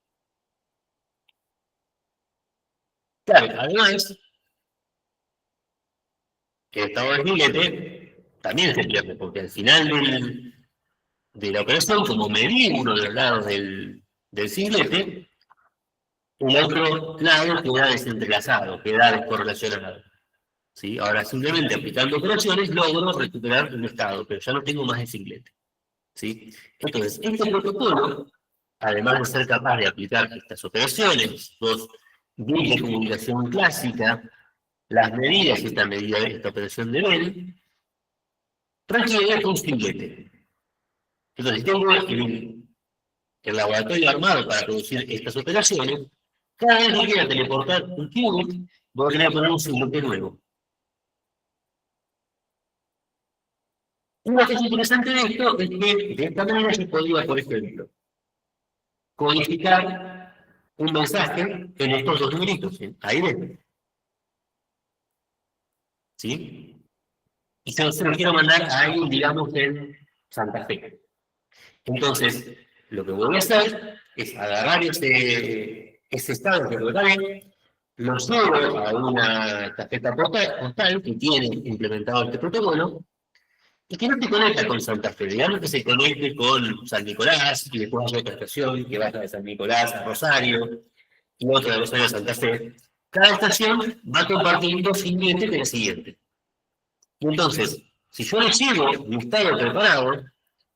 Claro, además, que el estado de singlete también se pierde, porque al final de la operación, como medí uno de los lados del singlete, el otro lado queda desentrelazado, queda descorrelacionado. ¿Sí? Ahora, simplemente aplicando operaciones logro recuperar un estado, pero ya no tengo más el singlete. ¿Sí? Entonces, este protocolo, además de ser capaz de aplicar estas operaciones, dos vías de comunicación clásica, las medidas y esta medida de esta operación de Bell, requiere un singlete. Entonces, tengo el laboratorio armado para producir estas operaciones. Cada vez que quiera teleportar un qubit, voy a tener que poner un singlete nuevo. Una cosa interesante de esto es que de esta manera se podría, por ejemplo, codificar un mensaje en estos dos numeritos, ahí dentro. ¿Sí? Y se lo quiero mandar a alguien, digamos, en Santa Fe. Entonces, lo que voy a hacer es agarrar ese estado que lo trae, lo llevo a una tarjeta postal que tiene implementado este protocolo y que no se conecta con Santa Fe, digamos que se conecte con San Nicolás y después hay otra estación que vaya de San Nicolás a Rosario y otra de Rosario a Santa Fe. Cada estación va compartiendo siguiente con la siguiente. Y entonces, si yo le llevo mi estado preparado,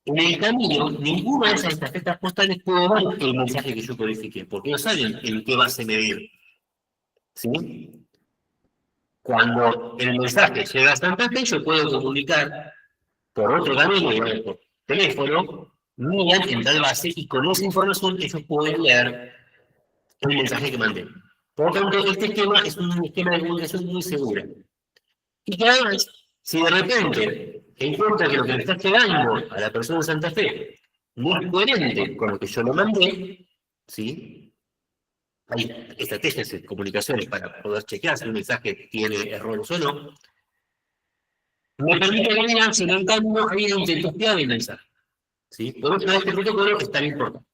en el camino, ninguna de esas tarjetas postales puede ver el mensaje que yo codifiqué, porque no saben en qué base medir. ¿Sí? Cuando el mensaje llega a Santa Fe, yo puedo comunicar por otro camino, por teléfono, miran en tal base y con esa información ellos pueden leer el mensaje que mandé. Por lo tanto, este esquema es un esquema de comunicación muy seguro. Y que además, si de repente encuentra que lo que le está llegando a la persona de Santa Fe no es coherente con lo que yo le mandé, ¿sí? Hay estrategias de comunicaciones para poder chequear si un mensaje tiene errores o no. Me permite eliminar si no en cambio hay una inteligencia del mensaje. ¿Sí? Por eso este protocolo es tan importante.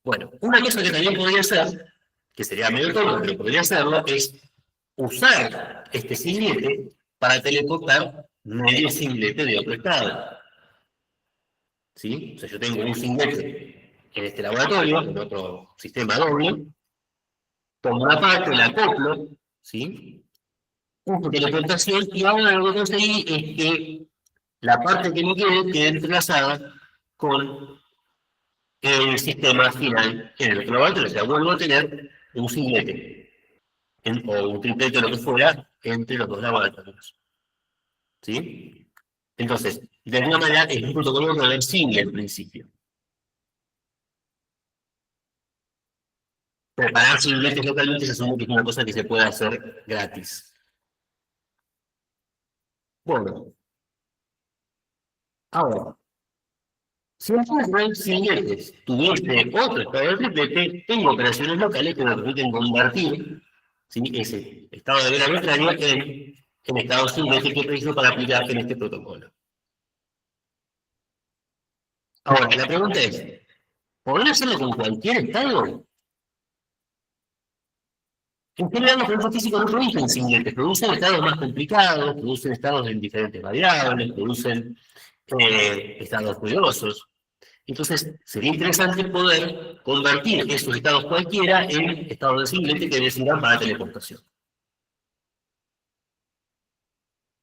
Bueno, una cosa que también podría hacer, que sería medio tonto, pero podría hacerlo, es usar este singlete para teleportar medio singlete de otro estado. ¿Sí? O sea, yo tengo un singlete en este laboratorio, en otro sistema doble, tomo una parte, la acoplo, ¿sí? Uso teleportación y ahora lo que conseguí es que la parte que me quede entrelazada con el sistema final en el laboratorio. O sea, vuelvo a tener un singlete o un triplete o lo que fuera entre los dos laboratorios. ¿Sí? Entonces, de alguna manera es un protocolo reversible al principio. Preparar singletes localmente se asume que es una cosa que se puede hacer gratis. Bueno. Ahora, si en vez de singletes tuviese otro estado de triplete, tengo operaciones locales que me permiten convertir, ¿sí?, ese estado de vela arbitrario en estado singlete que preciso para aplicar en este protocolo. Ahora, la pregunta es, ¿podría hacerlo con cualquier estado? En general, los procesos físicos no producen singletes, producen estados más complicados, producen estados en diferentes variables, producen estados ruidosos. Entonces, sería interesante poder convertir esos estados cualquiera en estados de singlete que sirvan para teleportación.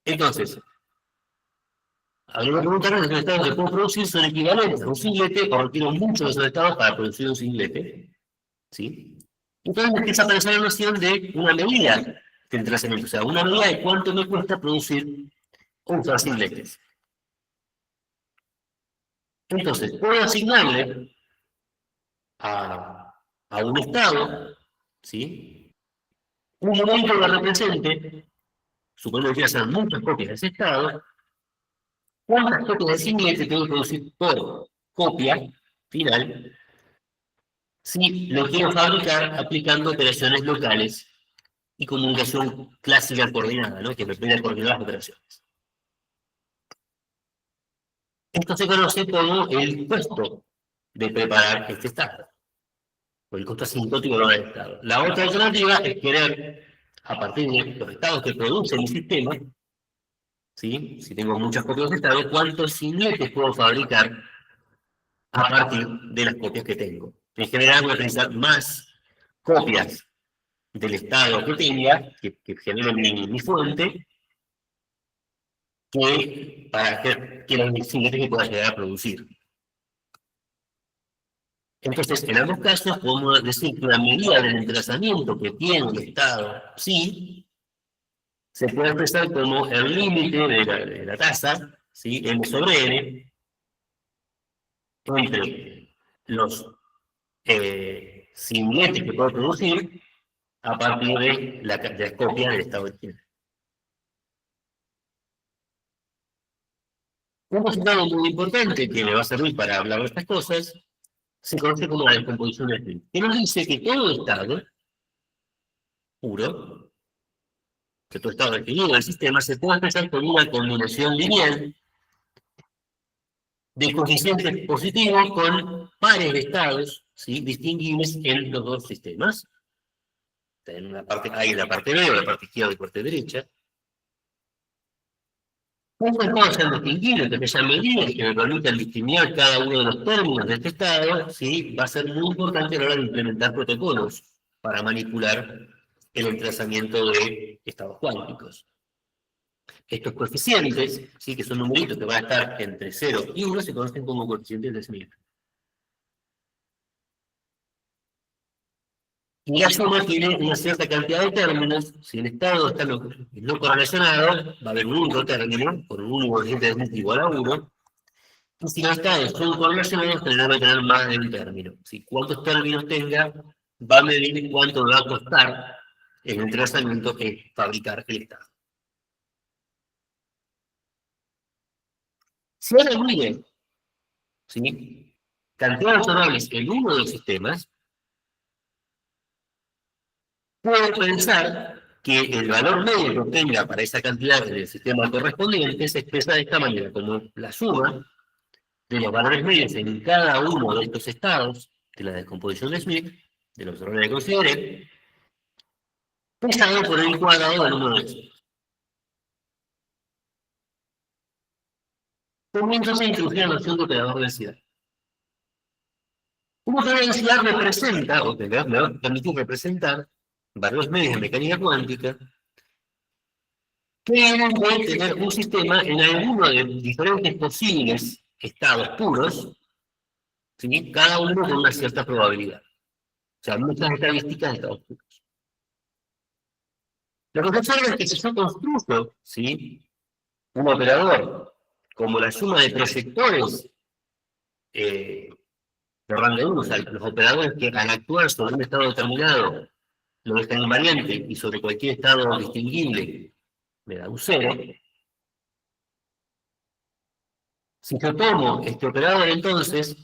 Entonces, habría que preguntarnos si los estados que puedo producir son equivalentes a un singlete o requiero muchos de esos estados para producir un singlete. ¿Sí? Entonces empieza a aparecer la noción de una medida de entrelazamiento, o sea, una medida de cuánto me cuesta producir un singletes. Entonces, puedo asignarle a un estado, ¿sí?, un momento que represente, suponiendo que quiero hacer muchas copias de ese estado, cuántas copias de singlete tengo que producir por copia final, si lo quiero fabricar aplicando operaciones locales y comunicación clásica coordinada, ¿no? Que me permite coordinar las operaciones. Esto se conoce como el costo de preparar este estado, o el costo asintótico del estado. La otra alternativa es querer, a partir de los estados que produce mi sistema, ¿sí? Si tengo muchas copias de estado, ¿cuántos singletes puedo fabricar a partir de las copias que tengo? En general voy a utilizar más copias del estado que tenga, que genere mi fuente, que para que los singletes que pueda llegar a producir. Entonces, en ambos casos, podemos decir que la medida del entrelazamiento que tiene el estado sí se puede expresar como el límite de la tasa, ¿sí? M sobre N, entre los singletes que puedo producir a partir de la copia del estado original. Un resultado muy importante que me va a servir para hablar de estas cosas se conoce como la descomposición de Smith, que nos dice que todo estado puro, que todo estado definido del sistema, se puede expresar con una combinación lineal de coeficientes positivos con pares de estados, ¿sí? Distinguibles en los dos sistemas. En una parte A y la parte B, o la parte izquierda y la parte derecha. Estas estados sean distinguibles, entonces esa medida que me permitan discriminar cada uno de los términos de este estado, ¿sí? Va a ser muy importante a la hora de implementar protocolos para manipular el entrelazamiento de estados cuánticos. Estos coeficientes, ¿sí? Que son numeritos que van a estar entre 0 y 1, se conocen como coeficientes de Smith. Y la suma tiene una cierta cantidad de términos. Si el estado está no correlacionado, va a haber un único término, por un único coeficiente de Smith igual a 1. Y si los estados son correlacionados, tendrán que tener más de un término. Si cuántos términos tenga, va a medir cuánto va a costar el entrelazamiento que fabricar el estado. Si ahora mide, ¿sí? Cantidades razonables en uno de los sistemas, puedo pensar que el valor medio que obtenga para esa cantidad del sistema correspondiente se expresa de esta manera, como la suma de los valores medios en cada uno de estos estados de la descomposición de Smith, de los errores que consideré, pesado por el cuadrado del número de estos. Comienzo a introducir la noción de operador de densidad. Un operador de densidad representa, o me va a permitir representar, valores medios de mecánica cuántica, que deben tener un sistema en alguno de diferentes posibles estados puros, ¿sí? Cada uno con una cierta probabilidad. O sea, muchas estadísticas de estados puros. Lo que se observa es que si yo construyo, ¿sí? Un operador como la suma de proyectores de rango 1, o sea, los operadores que al actuar sobre un estado determinado lo dejan invariante y sobre cualquier estado distinguible me da un 0. Si yo tomo este operador, entonces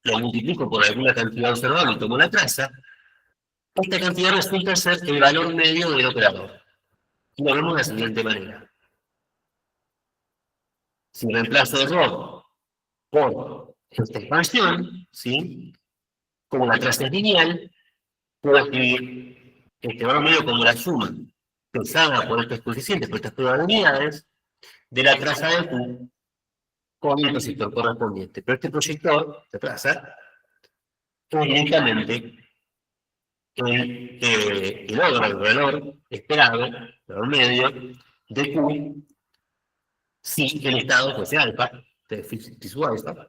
lo multiplico por alguna cantidad observable y tomo la traza, esta cantidad resulta ser el valor medio del operador. Y lo vemos de la siguiente manera. Si reemplazo error por esta expansión, ¿sí? Como la traza es lineal, puedo escribir este valor medio como la suma pesada por estos coeficientes, por estas probabilidades, de la traza de Q con el proyector correspondiente. Pero este proyector, esta traza, es directamente el valor esperado, el valor medio, de Q, si el estado fuese alfa, de su alfa.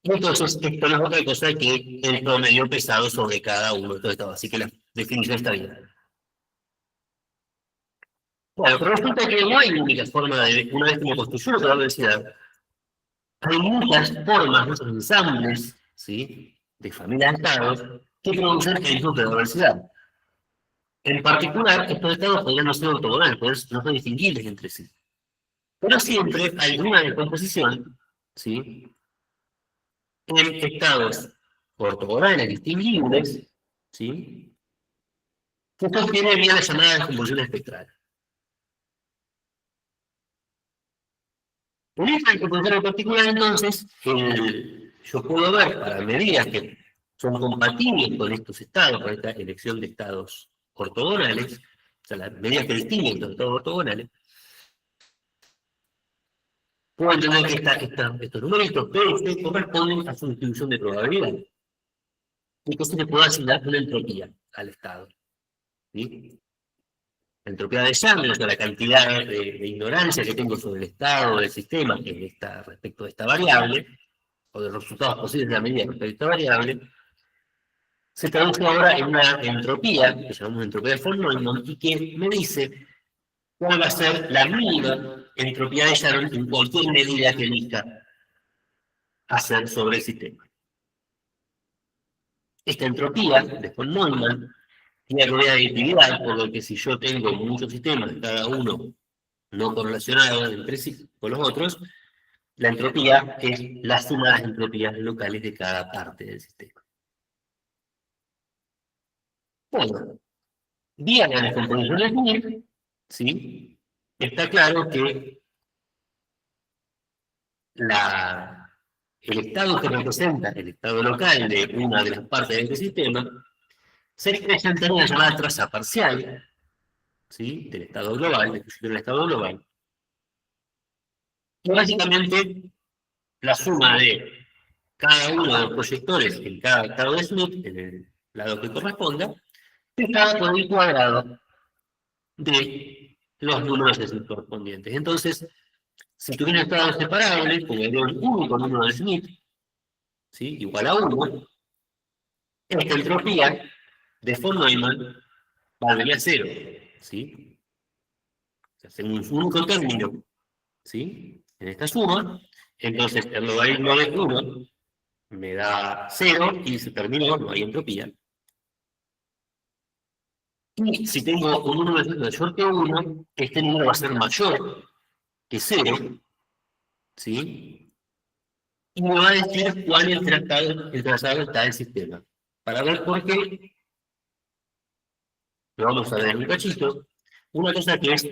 Y entonces, esto no es otra cosa que el promedio pesado sobre cada uno de estos estados. Así que la definición está bien. Bueno, pero resulta que no hay única forma de, una vez que me construyó la densidad, hay muchas formas, muchos ensambles, ¿sí? De familias de estados que producen el mismo operador de densidad. En particular, estos estados podrían no ser ortogonales, no son distinguibles entre sí. Pero siempre hay una descomposición, ¿sí? En estados ortogonales distinguibles, ¿sí? que contiene bien la llamada descomposición espectral. En esta descomposición en particular, entonces, yo puedo ver para medidas que son compatibles con estos estados, con esta elección de estados ortogonales, o sea, las medidas que distinguen los estados ortogonales, puedo entender que estos numeritos P y C corresponden a su distribución de probabilidad. Y que se le puede asignar una entropía al estado. ¿Sí? La entropía de Young, o sea, la cantidad de ignorancia que tengo sobre el estado del sistema respecto de esta variable, o de los resultados posibles de la medida respecto de esta variable, se traduce ahora en una entropía, que llamamos entropía de von Neumann, y que me dice cuál va a ser la mínima entropía de Young en cualquier medida que elija hacer sobre el sistema. Esta entropía de von Neumann tiene propiedad de aditividad, por lo que si yo tengo muchos sistemas, cada uno no correlacionados entre sí con los otros, la entropía es la suma de las entropías locales de cada parte del sistema. Bueno, vía la descomposición de Smith, ¿sí? Está claro que el estado que representa el estado local de una de las partes de este sistema se expresa en una llamada traza parcial, ¿sí? Del estado global, del estado global. Y básicamente la suma de cada uno de los proyectores en cada estado de Smith, en el lado que corresponda, está por el cuadrado de los números de Smith correspondientes. Entonces, si tuviera un estado separable, como el único número de Smith, ¿sí? Igual a 1, esta entropía de von Neumann valdría 0, ¿sí? O sea, según un único término, ¿sí? En esta suma, entonces el logaritmo de 1 me da 0 y se terminó, no hay entropía. Y si tengo un número mayor que 1, este número va a ser mayor que 0, ¿sí? Y me va a decir cuál es el trazado está del sistema. Para ver por qué, lo vamos a ver un cachito. Una cosa que es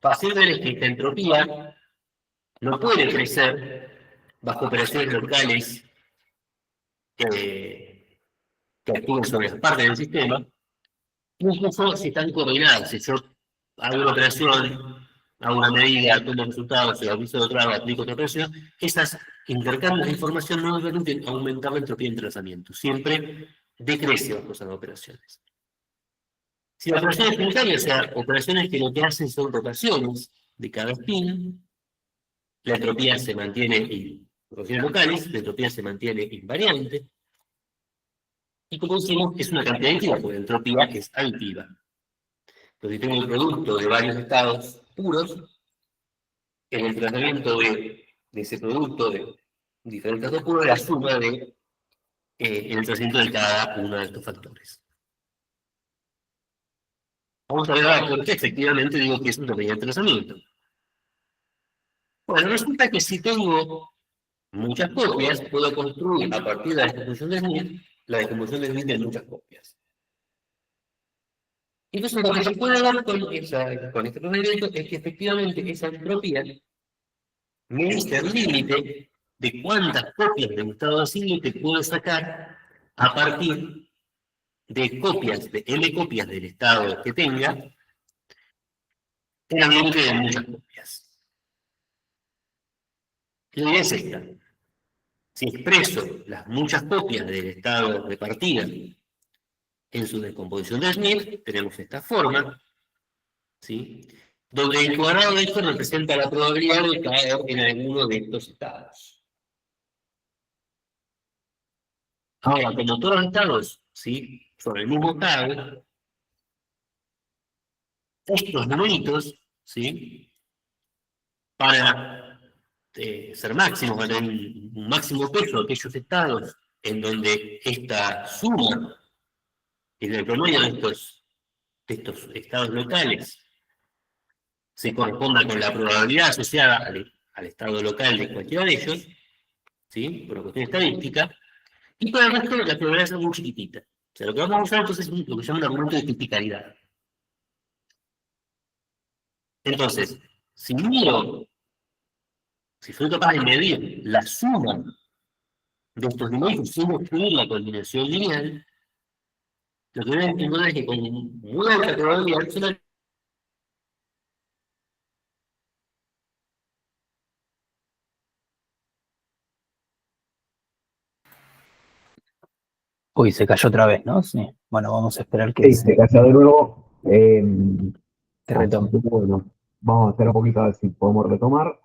fácil ver es que esta entropía no puede crecer bajo operaciones locales que actúen sobre las partes del sistema, incluso si están coordinadas. Si yo hago una operación, hago una medida, tomo resultados, se aviso de otra, aplico otra operación, esas intercambios de información no me permiten aumentar la entropía de entrelazamiento. Siempre decrece bajo esas operaciones. Si la operación es unitaria, o sea, operaciones que lo que hacen son rotaciones de cada spin, la entropía se mantiene en rotaciones locales, la entropía se mantiene invariante, y como decimos, es una cantidad aditiva, porque la entropía es aditiva. Entonces, tengo el producto de varios estados puros, en el tratamiento de ese producto de diferentes estados puros, la suma de el tratamiento de cada uno de estos factores. Vamos a ver ahora por qué efectivamente digo que es una medida de entrelazamiento. Bueno, resulta que si tengo muchas copias, puedo construir a partir de la descomposición de Smith, la descomposición de Smith de muchas copias. Entonces, lo que se puede dar con este procedimiento es que efectivamente esa entropía me dice el límite de cuántas copias de un estado de límite puedo sacar a partir de copias, de n copias del estado que tenga, en el límite de muchas copias. La idea es esta. Si expreso las muchas copias del estado de partida en su descomposición de Smith, tenemos esta forma, ¿sí? Donde el cuadrado de esto representa la probabilidad de caer en alguno de estos estados. Ahora, como todos los estados, ¿sí? Son el mismo estado, estos numeritos, ¿sí? Para ser máximos, van a tener un máximo peso de aquellos estados en donde esta suma, en el promedio de estos estados locales, se corresponda con la probabilidad asociada al estado local de cualquiera de ellos, ¿sí? Por una cuestión estadística, y para el resto la probabilidad es muy chiquitita. O sea, lo que vamos a usar entonces es lo que se llama un argumento de tipicalidad. Entonces, si soy capaz de medir la suma de estos dinámicos sin destruir la combinación lineal, lo que voy a encontrar es que con muy alta probabilidad son Uy, se cayó otra vez, ¿no? Sí. Bueno, vamos a esperar que Sí, se cayó de nuevo. te Así retome. que bueno, vamos a hacer un poquito a ver si podemos retomar.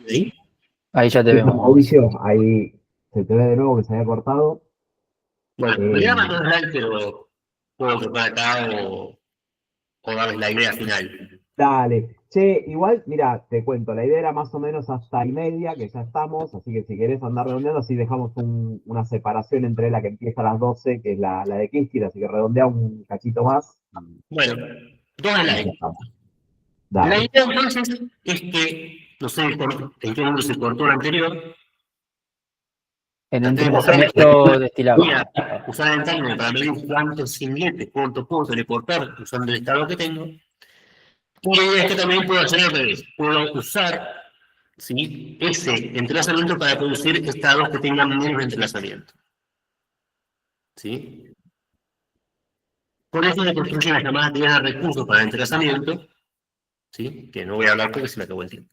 ahí. Ahí ya te Sí, vemos, Mauricio. Mauricio, ahí se te ve de nuevo que se había cortado. Bueno, me Eh, voy a mandar like, pero puedo tocar acá o darles la idea final. Dale. Che, igual, mira, te cuento, la idea era más o menos hasta y media, que ya estamos, así que si querés andar redondeando, así dejamos una separación entre la que empieza a las 12, que es la de Kingston, así que redondea un cachito más Bueno, dos y ya likes. estamos. La Dale. idea entonces es que, no sé en qué número se cortó la anterior, En tratemos entrelazamiento destilado. voy a usar el timer para medir cuántos singletes, cuánto puedo teleportar usando el estado que tengo. Y la idea es que también puedo hacer al revés. Puedo usar, ¿sí?, ese entrelazamiento para producir estados que tengan menos entrelazamiento. ¿Sí? Por eso se construyen las llamadas teorías de recursos para el entrelazamiento, ¿sí?, que no voy a hablar porque se me acabó el tiempo.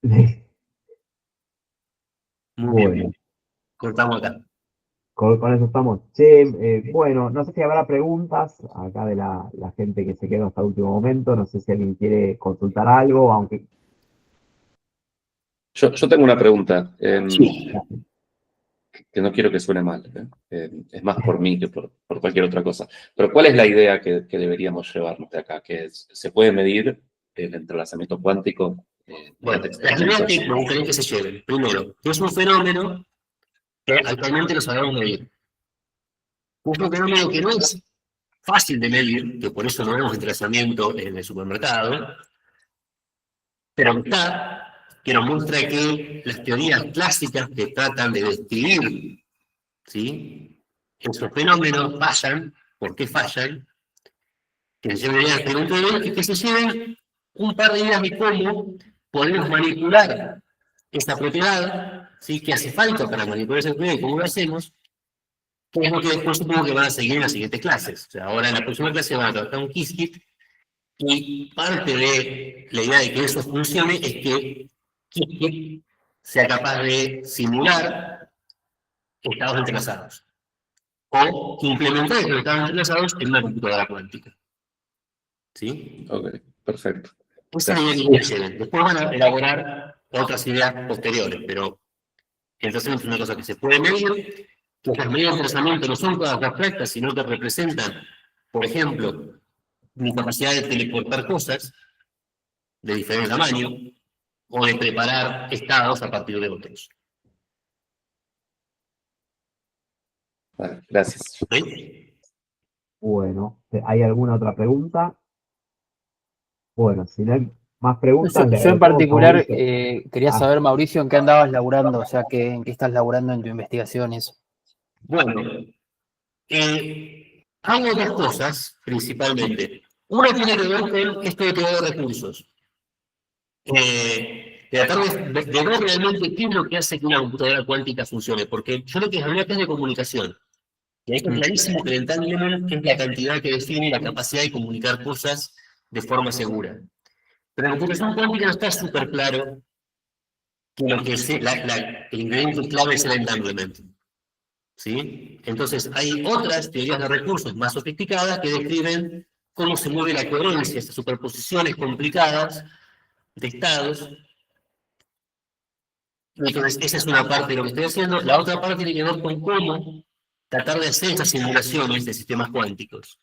Muy bien, Bueno, bien. Cortamos acá. con eso estamos. Che, bueno, no sé si habrá preguntas acá de la gente que se quedó hasta el último momento. No sé si alguien quiere consultar algo, aunque Yo tengo una pregunta, Sí. que no quiero que suene mal, es más por mí que por cualquier otra cosa. Pero ¿cuál es la idea que deberíamos llevarnos de acá? Que se puede medir el entrelazamiento cuántico Bueno, mediante las ideas experimentos. que me gustaría que se lleven. Primero, que es un fenómeno que actualmente lo sabemos medir. Un fenómeno que no es fácil de medir, que por eso no vemos entrelazamiento en el supermercado, pero está, que nos muestra que las teorías clásicas que tratan de describir, ¿sí?, esos fenómenos fallan. ¿Por qué fallan? Que se lleven ideas que se lleven un par de ideas de cómo podemos manipular esta propiedad, ¿sí?, que hace falta para manipular esa propiedad y cómo lo hacemos, que es lo que después supongo que van a seguir en las siguientes clases. O sea, ahora en la próxima clase van a tratar un Qiskit y parte de la idea de que eso funcione es que Qiskit sea capaz de simular estados entrelazados o implementar esos estados entrelazados en una computadora cuántica. ¿Sí? Ok, perfecto. Esa es la idea que lleven. Después van a elaborar otras ideas posteriores, pero entonces es una cosa que se puede medir, que las medidas de entrelazamiento no son todas abstractas, sino que representan, por ejemplo, mi capacidad de teleportar cosas de diferente tamaño o de preparar estados a partir de otros. Vale, gracias. ¿Sí? bueno, ¿hay alguna otra pregunta? Bueno, si no hay más preguntas, le Yo en agradecemos a particular Mauricio. quería saber, Mauricio, en qué andabas laburando, o sea, en qué estás laburando en tu investigación y eso. Bueno, hago dos cosas principalmente. Una tiene que ver con esto de teoría de recursos. Tratar de ver realmente qué es lo que hace que una computadora cuántica funcione, porque yo lo que hablé acá es de comunicación. Y ahí está clarísimo que el entanglement es la cantidad que define la capacidad de comunicar cosas de forma segura. Pero en la computación cuántica no está súper claro que lo que el ingrediente clave es el entanglement. ¿sí? Entonces, hay otras teorías de recursos más sofisticadas que describen cómo se mueve la coherencia, estas superposiciones complicadas de estados. Entonces, esa es una parte de lo que estoy haciendo. La otra parte tiene que ver con cómo tratar de hacer estas simulaciones de sistemas cuánticos.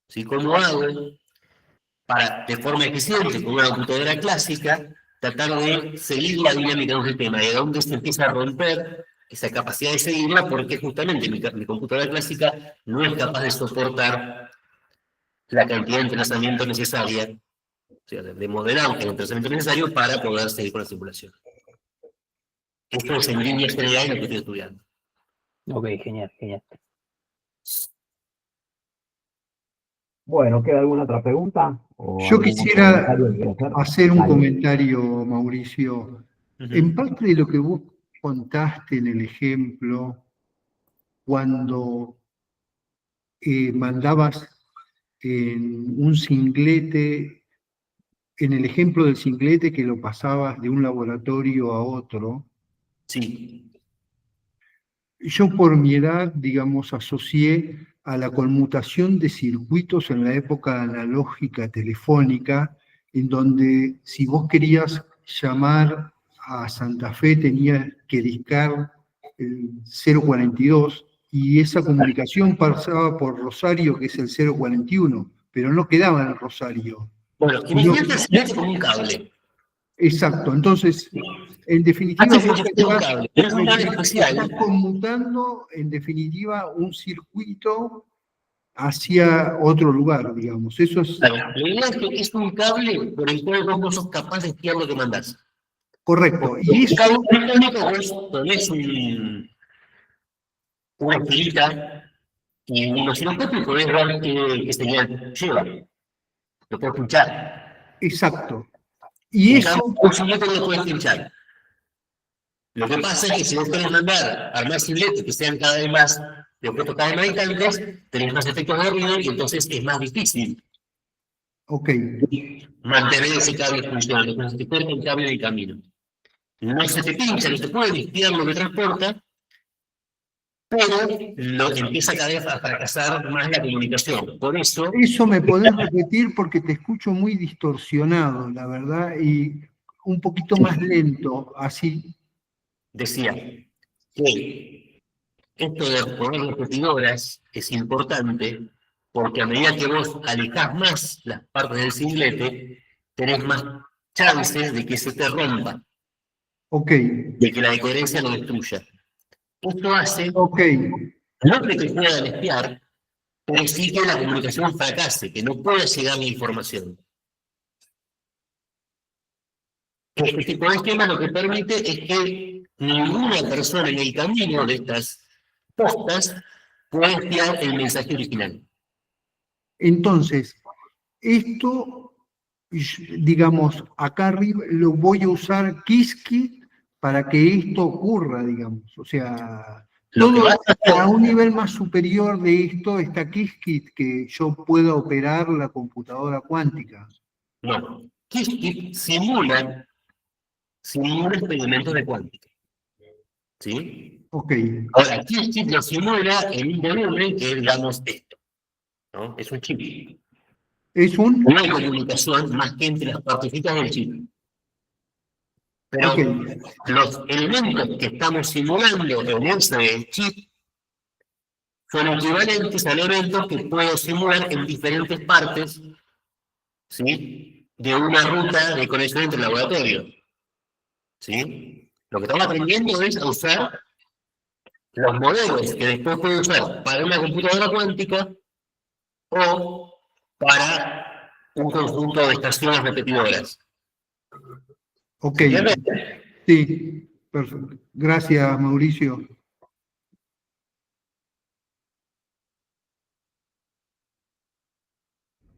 ¿Sí? ¿Cómo hago para, de forma eficiente, con una computadora clásica, tratar de seguir la dinámica de un sistema? ¿De dónde se empieza a romper esa capacidad de seguirla? Porque justamente mi computadora clásica no es capaz de soportar la cantidad de entrenamiento necesaria, o sea, de modelar el entrenamiento necesario para poder seguir con la simulación. Esto es en líneas generales lo que estoy estudiando. Ok, genial, genial. Bueno, ¿queda alguna otra pregunta? ¿O Yo algún otro quisiera comentario que quiera hacer un Dale. comentario, Mauricio. En parte de lo que vos contaste en el ejemplo, cuando mandabas en un singlete, en el ejemplo del singlete que lo pasabas de un laboratorio a otro, Sí. yo por mi edad, digamos, asocié a la conmutación de circuitos en la época analógica telefónica, en donde si vos querías llamar a Santa Fe tenías que discar el 042 y esa comunicación pasaba por Rosario, que es el 041, pero no quedaba en Rosario. Bueno, imagínate el singlete como un cable. Exacto, entonces, en definitiva, Hace vos funcionar un cable, pero es un cable estás especial. conmutando, en definitiva, un circuito hacia otro lugar, digamos. Eso es Claro, la idea es que es un cable por el cual vos no sos capaz de espiar lo que mandás. correcto. Y Un cable eso, electrónico vos ponés una esquinita y un osciloscopio y podés ver qué señal lleva. Lo podés pinchar. exacto. Y En eso, cambio, un singlete no lo podés pinchar. Lo que pasa es que si vos querés armar singletes que sean cada vez más, de objetos cada vez más distantes, tenés más efectos de ruido y entonces es más difícil ok, mantener ese cable funcionando, como si te corta un cable del camino. No se te pincha, no se puede limpiar lo que transporta, pero empieza cada vez a fracasar más la comunicación. Por eso, eso me podés repetir porque te escucho muy distorsionado, la verdad, y un poquito más lento, así. decía que esto de poner repetidoras es importante porque a medida que vos alejás más las partes del singlete, tenés más chances de que se te rompa, Ok, de que la decoherencia lo destruya. Esto hace ok, no que te puedan espiar, pero sí que la comunicación fracase, que no pueda llegar la información. Este tipo de esquema lo que permite es que ninguna persona en el camino de estas postas pueda espiar el mensaje original. entonces, esto, digamos, acá arriba lo voy a usar Qiskit para que esto ocurra, digamos. O sea, Lo que todo vas a hacer, a un nivel más superior de esto está Qiskit, que yo pueda operar la computadora cuántica. no, Qiskit simula experimentos de cuántica. ¿Sí? Ok, Ahora, Qiskit lo simula en un volumen que es, digamos, esto, ¿no? Es un chip. es un, No hay comunicación más que entre las partecitas del chip. Pero ok, los elementos que estamos simulando en ese chip son equivalentes a elementos que puedo simular en diferentes partes, ¿sí?, de una ruta de conexión entre laboratorios. ¿Sí? Lo que estamos aprendiendo es a usar los modelos que después puedo usar para una computadora cuántica o para un conjunto de estaciones repetidoras. ok. ¿Se entiende? Sí, perfecto. Gracias, Mauricio.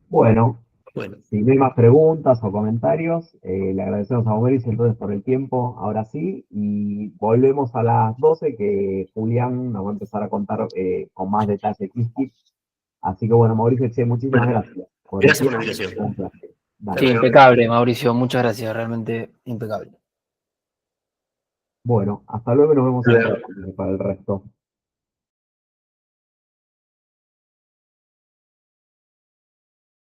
Bueno, Bueno, si no hay más preguntas o comentarios, le agradecemos a Mauricio entonces por el tiempo, ahora sí, y volvemos a las 12 que Julián nos va a empezar a contar con más detalle Qiskit. Así que bueno, Mauricio, che, muchísimas bueno, gracias por el gracias por la tiempo. invitación. Un placer. Dale. Sí, impecable, Mauricio, muchas gracias, realmente impecable. Bueno, hasta luego y nos vemos entonces para el resto.